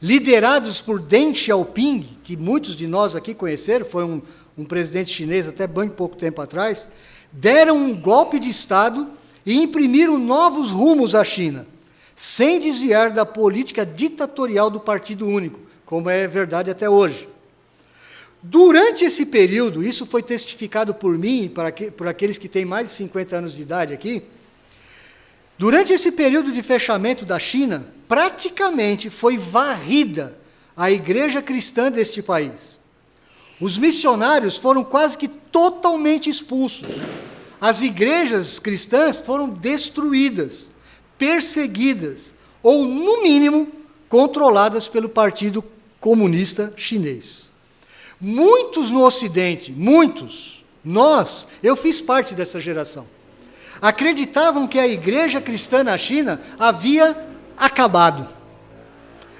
liderados por Deng Xiaoping, que muitos de nós aqui conheceram, foi um presidente chinês até bem pouco tempo atrás, deram um golpe de Estado e imprimiram novos rumos à China, sem desviar da política ditatorial do Partido Único, como é verdade até hoje. Durante esse período, isso foi testificado por mim e por aqueles que têm mais de 50 anos de idade aqui, durante esse período de fechamento da China, praticamente foi varrida a igreja cristã deste país. Os missionários foram quase que totalmente expulsos. As igrejas cristãs foram destruídas, perseguidas, ou, no mínimo, controladas pelo Partido Comunista Chinês. Muitos no Ocidente, eu fiz parte dessa geração, acreditavam que a igreja cristã na China havia acabado.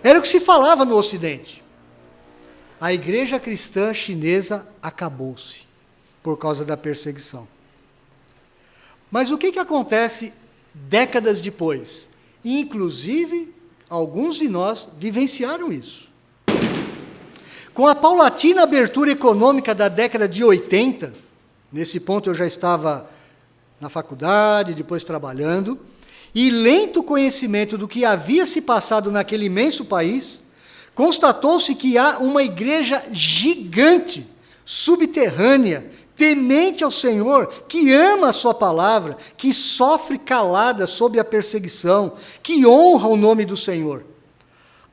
Era o que se falava no Ocidente. A igreja cristã chinesa acabou-se por causa da perseguição. Mas o que acontece décadas depois? Inclusive, alguns de nós vivenciaram isso. Com a paulatina abertura econômica da década de 80, nesse ponto eu já estava na faculdade, depois trabalhando, e lento conhecimento do que havia se passado naquele imenso país, constatou-se que há uma igreja gigante, subterrânea, temente ao Senhor, que ama a sua palavra, que sofre calada sob a perseguição, que honra o nome do Senhor.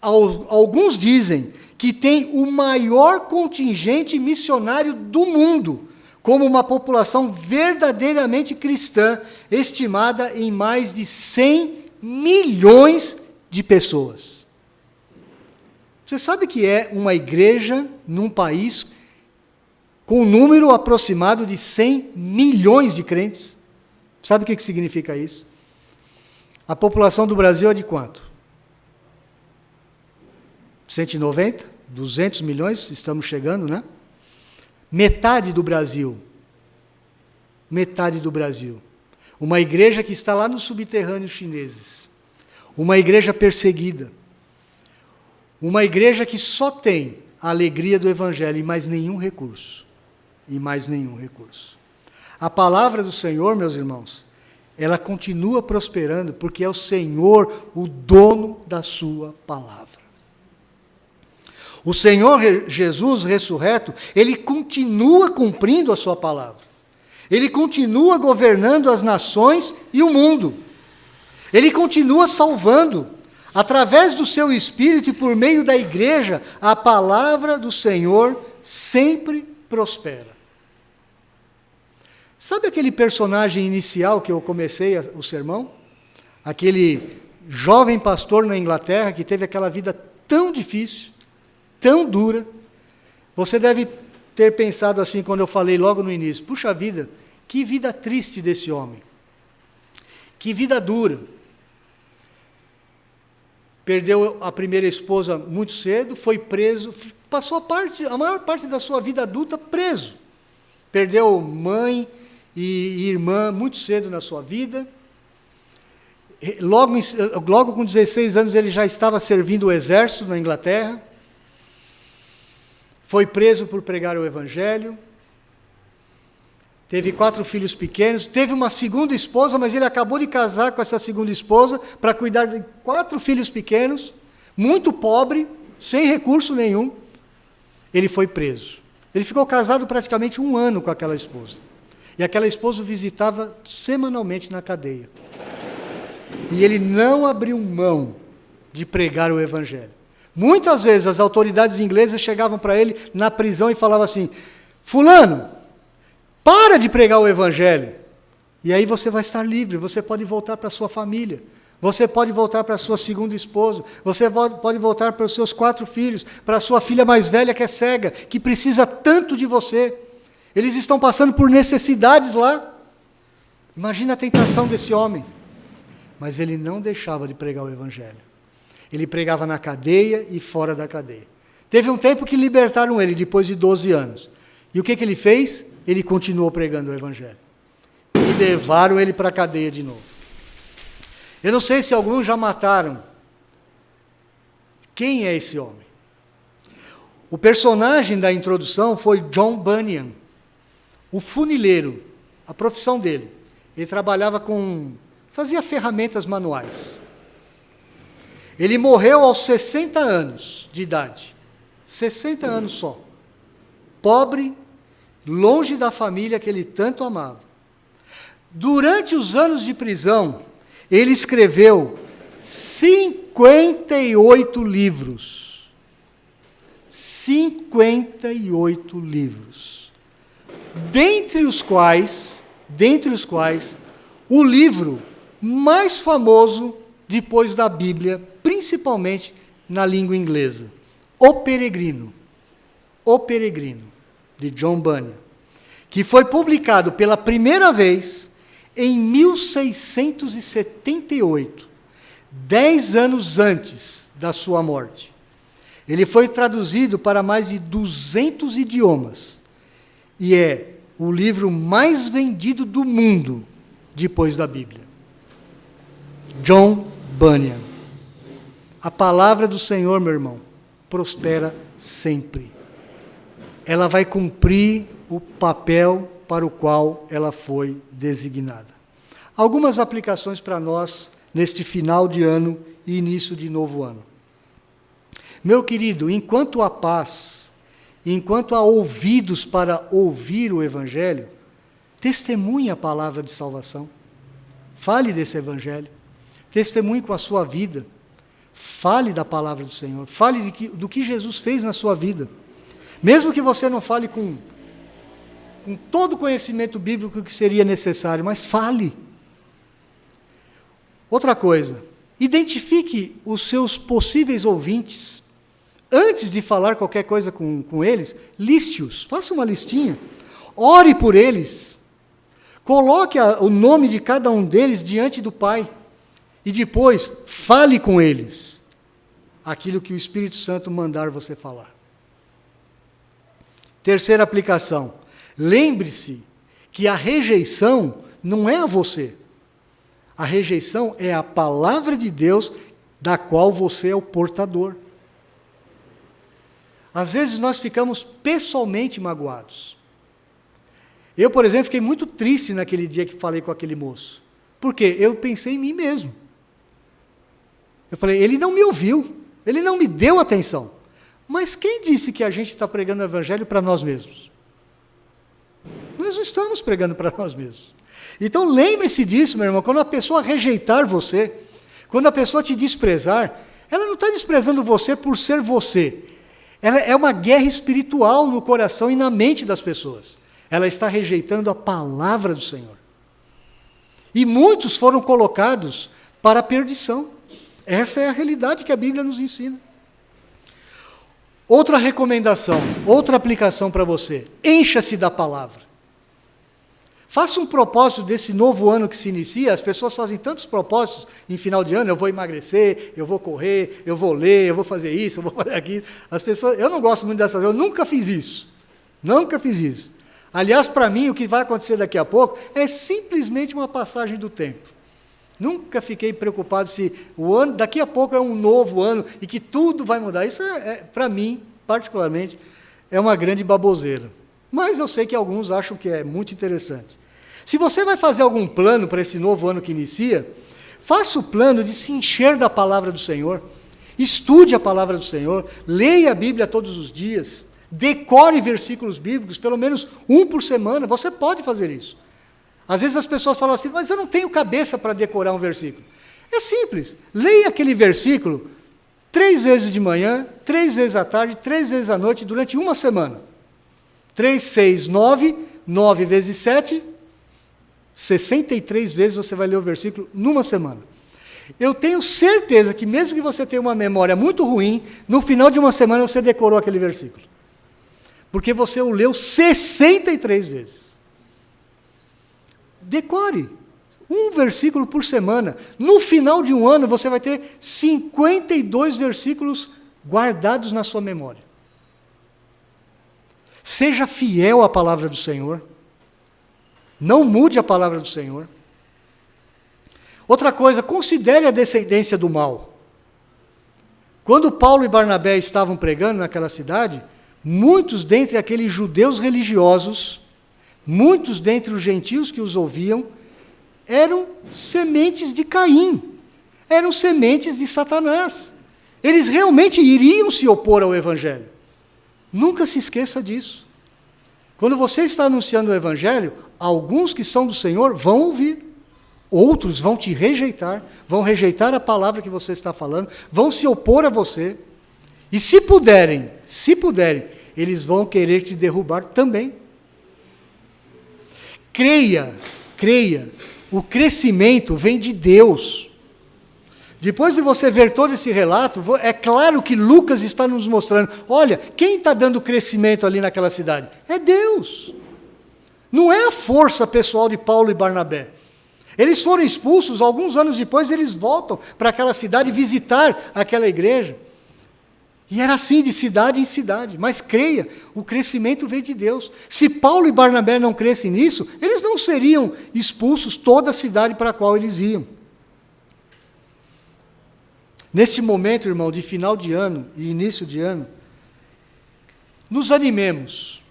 Alguns dizem que tem o maior contingente missionário do mundo, como uma população verdadeiramente cristã, estimada em mais de 100 milhões de pessoas. Você sabe que é uma igreja num país com um número aproximado de 100 milhões de crentes? Sabe o que significa isso? A população do Brasil é de quanto? 190? 200 milhões? Estamos chegando, né? Metade do Brasil. Metade do Brasil. Uma igreja que está lá nos subterrâneos chineses. Uma igreja perseguida. Uma igreja que só tem a alegria do Evangelho e mais nenhum recurso. E mais nenhum recurso. A palavra do Senhor, meus irmãos, ela continua prosperando porque é o Senhor o dono da sua palavra. O Senhor Jesus ressurreto, Ele continua cumprindo a sua palavra. Ele continua governando as nações e o mundo. Ele continua salvando. Através do seu Espírito e por meio da igreja, a palavra do Senhor sempre prospera. Sabe aquele personagem inicial que eu comecei o sermão? Aquele jovem pastor na Inglaterra que teve aquela vida tão difícil, tão dura. Você deve ter pensado assim quando eu falei logo no início: puxa vida, que vida triste desse homem. Que vida dura. Perdeu a primeira esposa muito cedo, foi preso, passou a maior parte da sua vida adulta preso. Perdeu mãe e irmã muito cedo na sua vida. Logo com 16 anos ele já estava servindo o exército na Inglaterra. Foi preso por pregar o Evangelho. Teve 4 filhos pequenos. Teve uma segunda esposa, mas ele acabou de casar com essa segunda esposa para cuidar de 4 filhos pequenos, muito pobre, sem recurso nenhum. Ele foi preso. Ele ficou casado praticamente 1 ano com aquela esposa. E aquela esposa o visitava semanalmente na cadeia. E ele não abriu mão de pregar o Evangelho. Muitas vezes as autoridades inglesas chegavam para ele na prisão e falavam assim: fulano, para de pregar o Evangelho, e aí você vai estar livre, você pode voltar para a sua família, você pode voltar para a sua segunda esposa, você pode voltar para os seus 4 filhos, para a sua filha mais velha que é cega, que precisa tanto de você. Eles estão passando por necessidades lá. Imagina a tentação desse homem. Mas ele não deixava de pregar o Evangelho. Ele pregava na cadeia e fora da cadeia. Teve um tempo que libertaram ele, depois de 12 anos. E o que ele fez? Ele continuou pregando o Evangelho. E levaram ele para a cadeia de novo. Eu não sei se alguns já mataram. Quem é esse homem? O personagem da introdução foi John Bunyan, o funileiro, a profissão dele. Ele fazia ferramentas manuais. Ele morreu aos 60 anos de idade. 60 anos só. Pobre, longe da família que ele tanto amava. Durante os anos de prisão, ele escreveu 58 livros. 58 livros. Dentre os quais, o livro mais famoso depois da Bíblia, principalmente na língua inglesa, O Peregrino, de John Bunyan, que foi publicado pela primeira vez em 1678, 10 anos antes da sua morte. Ele foi traduzido para mais de 200 idiomas e é o livro mais vendido do mundo depois da Bíblia. John Bunyan. A palavra do Senhor, meu irmão, prospera sempre. Ela vai cumprir o papel para o qual ela foi designada. Algumas aplicações para nós neste final de ano e início de novo ano. Meu querido, enquanto há paz, enquanto há ouvidos para ouvir o Evangelho, testemunhe a palavra de salvação. Fale desse Evangelho. Testemunhe com a sua vida. Fale da palavra do Senhor. Fale do que Jesus fez na sua vida. Mesmo que você não fale com todo o conhecimento bíblico que seria necessário, mas fale. Outra coisa, identifique os seus possíveis ouvintes. Antes de falar qualquer coisa com eles, liste-os, faça uma listinha. Ore por eles. Coloque o nome de cada um deles diante do Pai. E depois, fale com eles aquilo que o Espírito Santo mandar você falar. Terceira aplicação. Lembre-se que a rejeição não é a você. A rejeição é a palavra de Deus da qual você é o portador. Às vezes nós ficamos pessoalmente magoados. Eu, por exemplo, fiquei muito triste naquele dia que falei com aquele moço. Por quê? Eu pensei em mim mesmo. Eu falei, ele não me ouviu, ele não me deu atenção. Mas quem disse que a gente está pregando o Evangelho para nós mesmos? Nós não estamos pregando para nós mesmos. Então lembre-se disso, meu irmão, quando a pessoa rejeitar você, quando a pessoa te desprezar, ela não está desprezando você por ser você. Ela é uma guerra espiritual no coração e na mente das pessoas. Ela está rejeitando a palavra do Senhor. E muitos foram colocados para a perdição. Essa é a realidade que a Bíblia nos ensina. Outra recomendação, outra aplicação para você. Encha-se da palavra. Faça um propósito desse novo ano que se inicia. As pessoas fazem tantos propósitos em final de ano. Eu vou emagrecer, eu vou correr, eu vou ler, eu vou fazer isso, eu vou fazer aquilo. As pessoas, eu não gosto muito dessas coisas. Eu nunca fiz isso. Nunca fiz isso. Aliás, para mim, o que vai acontecer daqui a pouco é simplesmente uma passagem do tempo. Nunca fiquei preocupado se o ano, daqui a pouco é um novo ano e que tudo vai mudar. Isso, para mim, particularmente, é uma grande baboseira. Mas eu sei que alguns acham que é muito interessante. Se você vai fazer algum plano para esse novo ano que inicia, faça o plano de se encher da palavra do Senhor. Estude a palavra do Senhor, leia a Bíblia todos os dias, decore versículos bíblicos, pelo menos um por semana. Você pode fazer isso. Às vezes as pessoas falam assim, mas eu não tenho cabeça para decorar um versículo. É simples, leia aquele versículo 3 vezes de manhã, 3 vezes à tarde, 3 vezes à noite, durante uma semana. 3, 6, 9, 9 vezes 7, 63 vezes você vai ler o versículo numa semana. Eu tenho certeza que mesmo que você tenha uma memória muito ruim, no final de uma semana você decorou aquele versículo. Porque você o leu 63 vezes. Decore um versículo por semana. No final de um ano, você vai ter 52 versículos guardados na sua memória. Seja fiel à palavra do Senhor. Não mude a palavra do Senhor. Outra coisa, considere a descendência do mal. Quando Paulo e Barnabé estavam pregando naquela cidade, muitos dentre aqueles judeus religiosos, muitos dentre os gentios que os ouviam, eram sementes de Caim, eram sementes de Satanás. Eles realmente iriam se opor ao Evangelho. Nunca se esqueça disso. Quando você está anunciando o Evangelho, alguns que são do Senhor vão ouvir, outros vão te rejeitar, vão rejeitar a palavra que você está falando, vão se opor a você, e se puderem, eles vão querer te derrubar também. Creia, o crescimento vem de Deus. Depois de você ver todo esse relato, é claro que Lucas está nos mostrando, olha, quem está dando crescimento ali naquela cidade? É Deus. Não é a força pessoal de Paulo e Barnabé. Eles foram expulsos, alguns anos depois eles voltam para aquela cidade visitar aquela igreja. E era assim de cidade em cidade. Mas creia, o crescimento veio de Deus. Se Paulo e Barnabé não crescem nisso, eles não seriam expulsos toda a cidade para a qual eles iam. Neste momento, irmão, de final de ano e início de ano, nos animemos,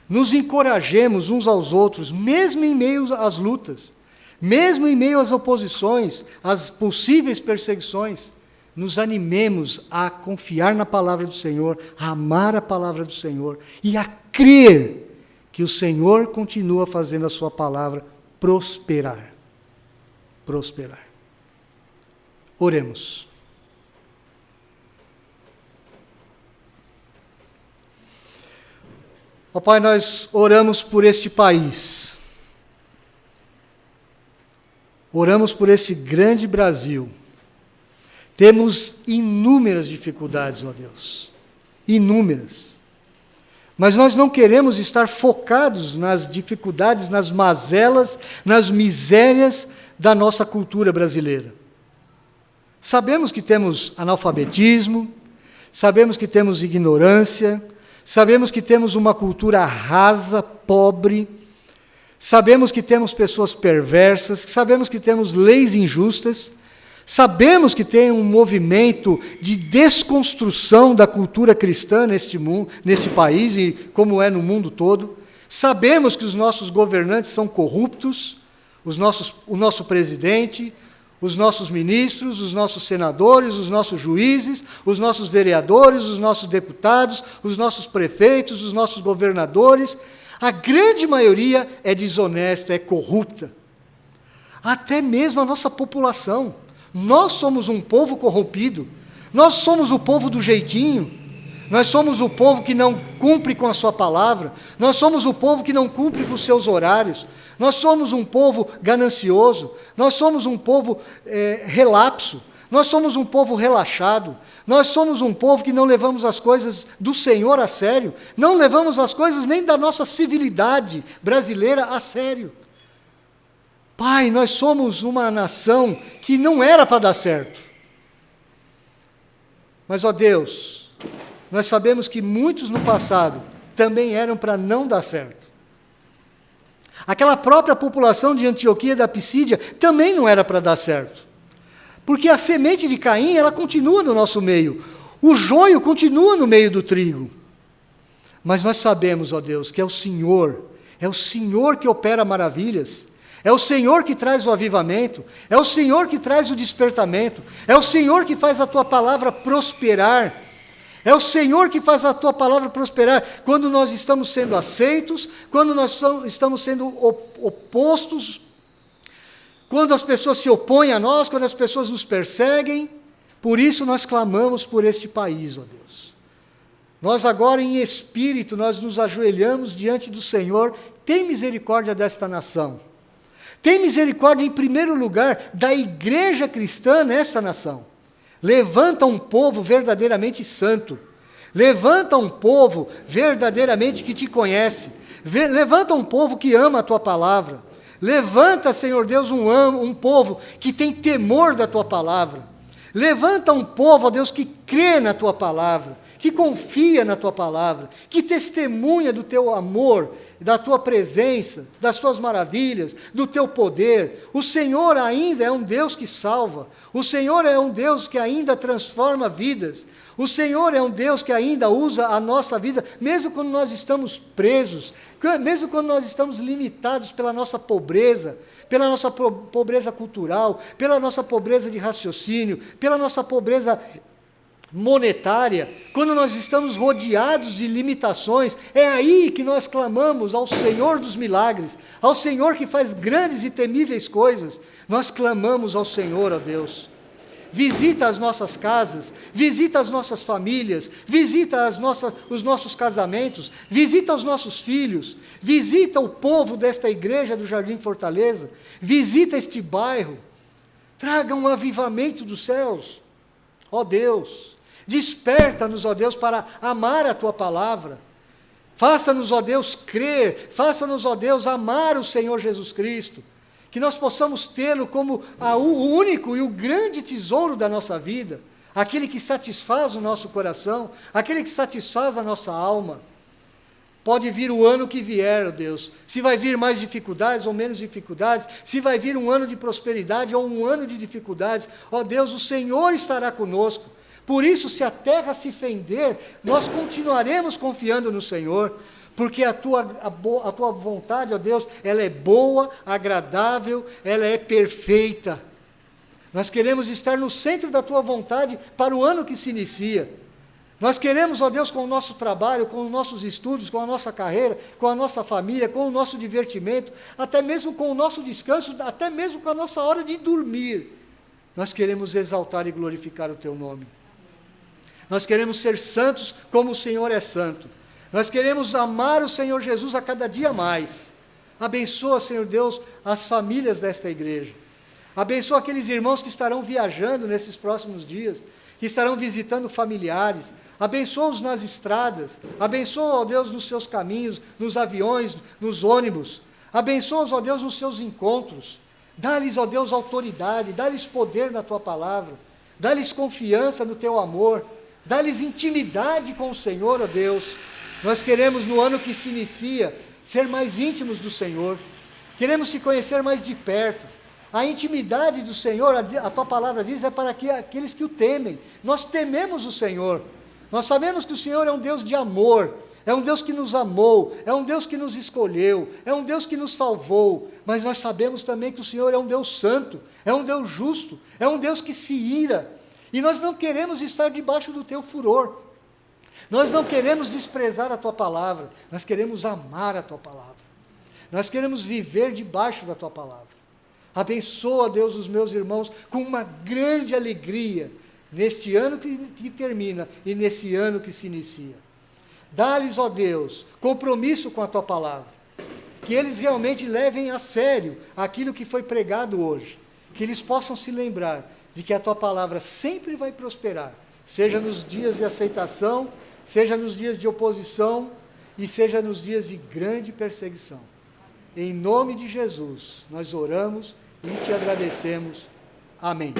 nos encorajemos uns aos outros, mesmo em meio às lutas, mesmo em meio às oposições, às possíveis perseguições, nos animemos a confiar na palavra do Senhor, a amar a palavra do Senhor e a crer que o Senhor continua fazendo a sua palavra prosperar. Prosperar. Oremos. Ó Pai, nós oramos por este país. Oramos por este grande Brasil. Temos inúmeras dificuldades, ó Deus. Inúmeras. Mas nós não queremos estar focados nas dificuldades, nas mazelas, nas misérias da nossa cultura brasileira. Sabemos que temos analfabetismo, sabemos que temos ignorância, sabemos que temos uma cultura rasa, pobre, sabemos que temos pessoas perversas, sabemos que temos leis injustas, sabemos que tem um movimento de desconstrução da cultura cristã neste país e como é no mundo todo. Sabemos que os nossos governantes são corruptos, o nosso presidente, os nossos ministros, os nossos senadores, os nossos juízes, os nossos vereadores, os nossos deputados, os nossos prefeitos, os nossos governadores. A grande maioria é desonesta, é corrupta. Até mesmo a nossa população. Nós somos um povo corrompido. Nós somos o povo do jeitinho. Nós somos o povo que não cumpre com a sua palavra. Nós somos o povo que não cumpre com os seus horários. Nós somos um povo ganancioso. Nós somos um povo relapso. Nós somos um povo relaxado. Nós somos um povo que não levamos as coisas do Senhor a sério. Não levamos as coisas nem da nossa civilidade brasileira a sério. Pai, nós somos uma nação que não era para dar certo. Mas, ó Deus, nós sabemos que muitos no passado também eram para não dar certo. Aquela própria população de Antioquia da Pisídia também não era para dar certo. Porque a semente de Caim, ela continua no nosso meio. O joio continua no meio do trigo. Mas nós sabemos, ó Deus, que é o Senhor que opera maravilhas. É o Senhor que traz o avivamento, é o Senhor que traz o despertamento, é o Senhor que faz a Tua palavra prosperar, é o Senhor que faz a Tua palavra prosperar quando nós estamos sendo aceitos, quando nós estamos sendo opostos, quando as pessoas se opõem a nós, quando as pessoas nos perseguem. Por isso nós clamamos por este país, ó Deus. Nós agora em espírito, nós nos ajoelhamos diante do Senhor. Tem misericórdia desta nação. Tem misericórdia, em primeiro lugar, da igreja cristã nessa nação. Levanta um povo verdadeiramente santo. Levanta um povo verdadeiramente que te conhece. Levanta um povo que ama a Tua palavra. Levanta, Senhor Deus, um povo que tem temor da Tua palavra. Levanta um povo, ó Deus, que crê na Tua palavra, que confia na Tua palavra, que testemunha do Teu amor, da Tua presença, das Tuas maravilhas, do Teu poder. O Senhor ainda é um Deus que salva. O Senhor é um Deus que ainda transforma vidas. O Senhor é um Deus que ainda usa a nossa vida, mesmo quando nós estamos presos, mesmo quando nós estamos limitados pela nossa pobreza cultural, pela nossa pobreza de raciocínio, pela nossa pobreza monetária, quando nós estamos rodeados de limitações, é aí que nós clamamos ao Senhor dos milagres, ao Senhor que faz grandes e temíveis coisas. Nós clamamos ao Senhor, ó Deus. Visita as nossas casas, visita as nossas famílias, visita os nossos casamentos, visita os nossos filhos, visita o povo desta igreja do Jardim Fortaleza, visita este bairro, traga um avivamento dos céus, ó Deus. Desperta-nos, ó Deus, para amar a Tua palavra. Faça-nos, ó Deus, crer. Faça-nos, ó Deus, amar o Senhor Jesus Cristo. Que nós possamos tê-lo como o único e o grande tesouro da nossa vida. aquele que satisfaz o nosso coração, aquele que satisfaz a nossa alma. Pode vir o ano que vier, ó Deus, se vai vir mais dificuldades ou menos dificuldades, se vai vir um ano de prosperidade ou um ano de dificuldades, ó Deus, o Senhor estará conosco. Por isso, se a terra se fender, nós continuaremos confiando no Senhor, porque a tua vontade, ó Deus, ela é boa, agradável, ela é perfeita. Nós queremos estar no centro da tua vontade para o ano que se inicia. Nós queremos, ó Deus, com o nosso trabalho, com os nossos estudos, com a nossa carreira, com a nossa família, com o nosso divertimento, até mesmo com o nosso descanso, até mesmo com a nossa hora de dormir, nós queremos exaltar e glorificar o teu nome. Nós queremos ser santos como o Senhor é santo. Nós queremos amar o Senhor Jesus a cada dia mais. Abençoa, Senhor Deus, as famílias desta igreja. Abençoa aqueles irmãos que estarão viajando nesses próximos dias, que estarão visitando familiares. Abençoa-os nas estradas, abençoa, ó Deus, nos seus caminhos, nos aviões, nos ônibus. Abençoa-os, ó Deus, nos seus encontros. Dá-lhes, ó Deus, autoridade, dá-lhes poder na tua palavra, dá-lhes confiança no teu amor, dá-lhes intimidade com o Senhor, ó Deus. Nós queremos, no ano que se inicia, ser mais íntimos do Senhor. Queremos te conhecer mais de perto. A intimidade do Senhor, a tua palavra diz, é para aqueles que o temem. Nós tememos o Senhor. Nós sabemos que o Senhor é um Deus de amor, é um Deus que nos amou, é um Deus que nos escolheu, é um Deus que nos salvou, mas nós sabemos também que o Senhor é um Deus santo, é um Deus justo, é um Deus que se ira, e nós não queremos estar debaixo do teu furor, nós não queremos desprezar a tua palavra, nós queremos amar a tua palavra, nós queremos viver debaixo da tua palavra. Abençoa, Deus, os meus irmãos com uma grande alegria, neste ano que termina e nesse ano que se inicia. Dá-lhes, ó Deus, compromisso com a tua palavra, que eles realmente levem a sério aquilo que foi pregado hoje, que eles possam se lembrar de que a tua palavra sempre vai prosperar, seja nos dias de aceitação, seja nos dias de oposição e seja nos dias de grande perseguição. Em nome de Jesus, nós oramos e te agradecemos. Amém.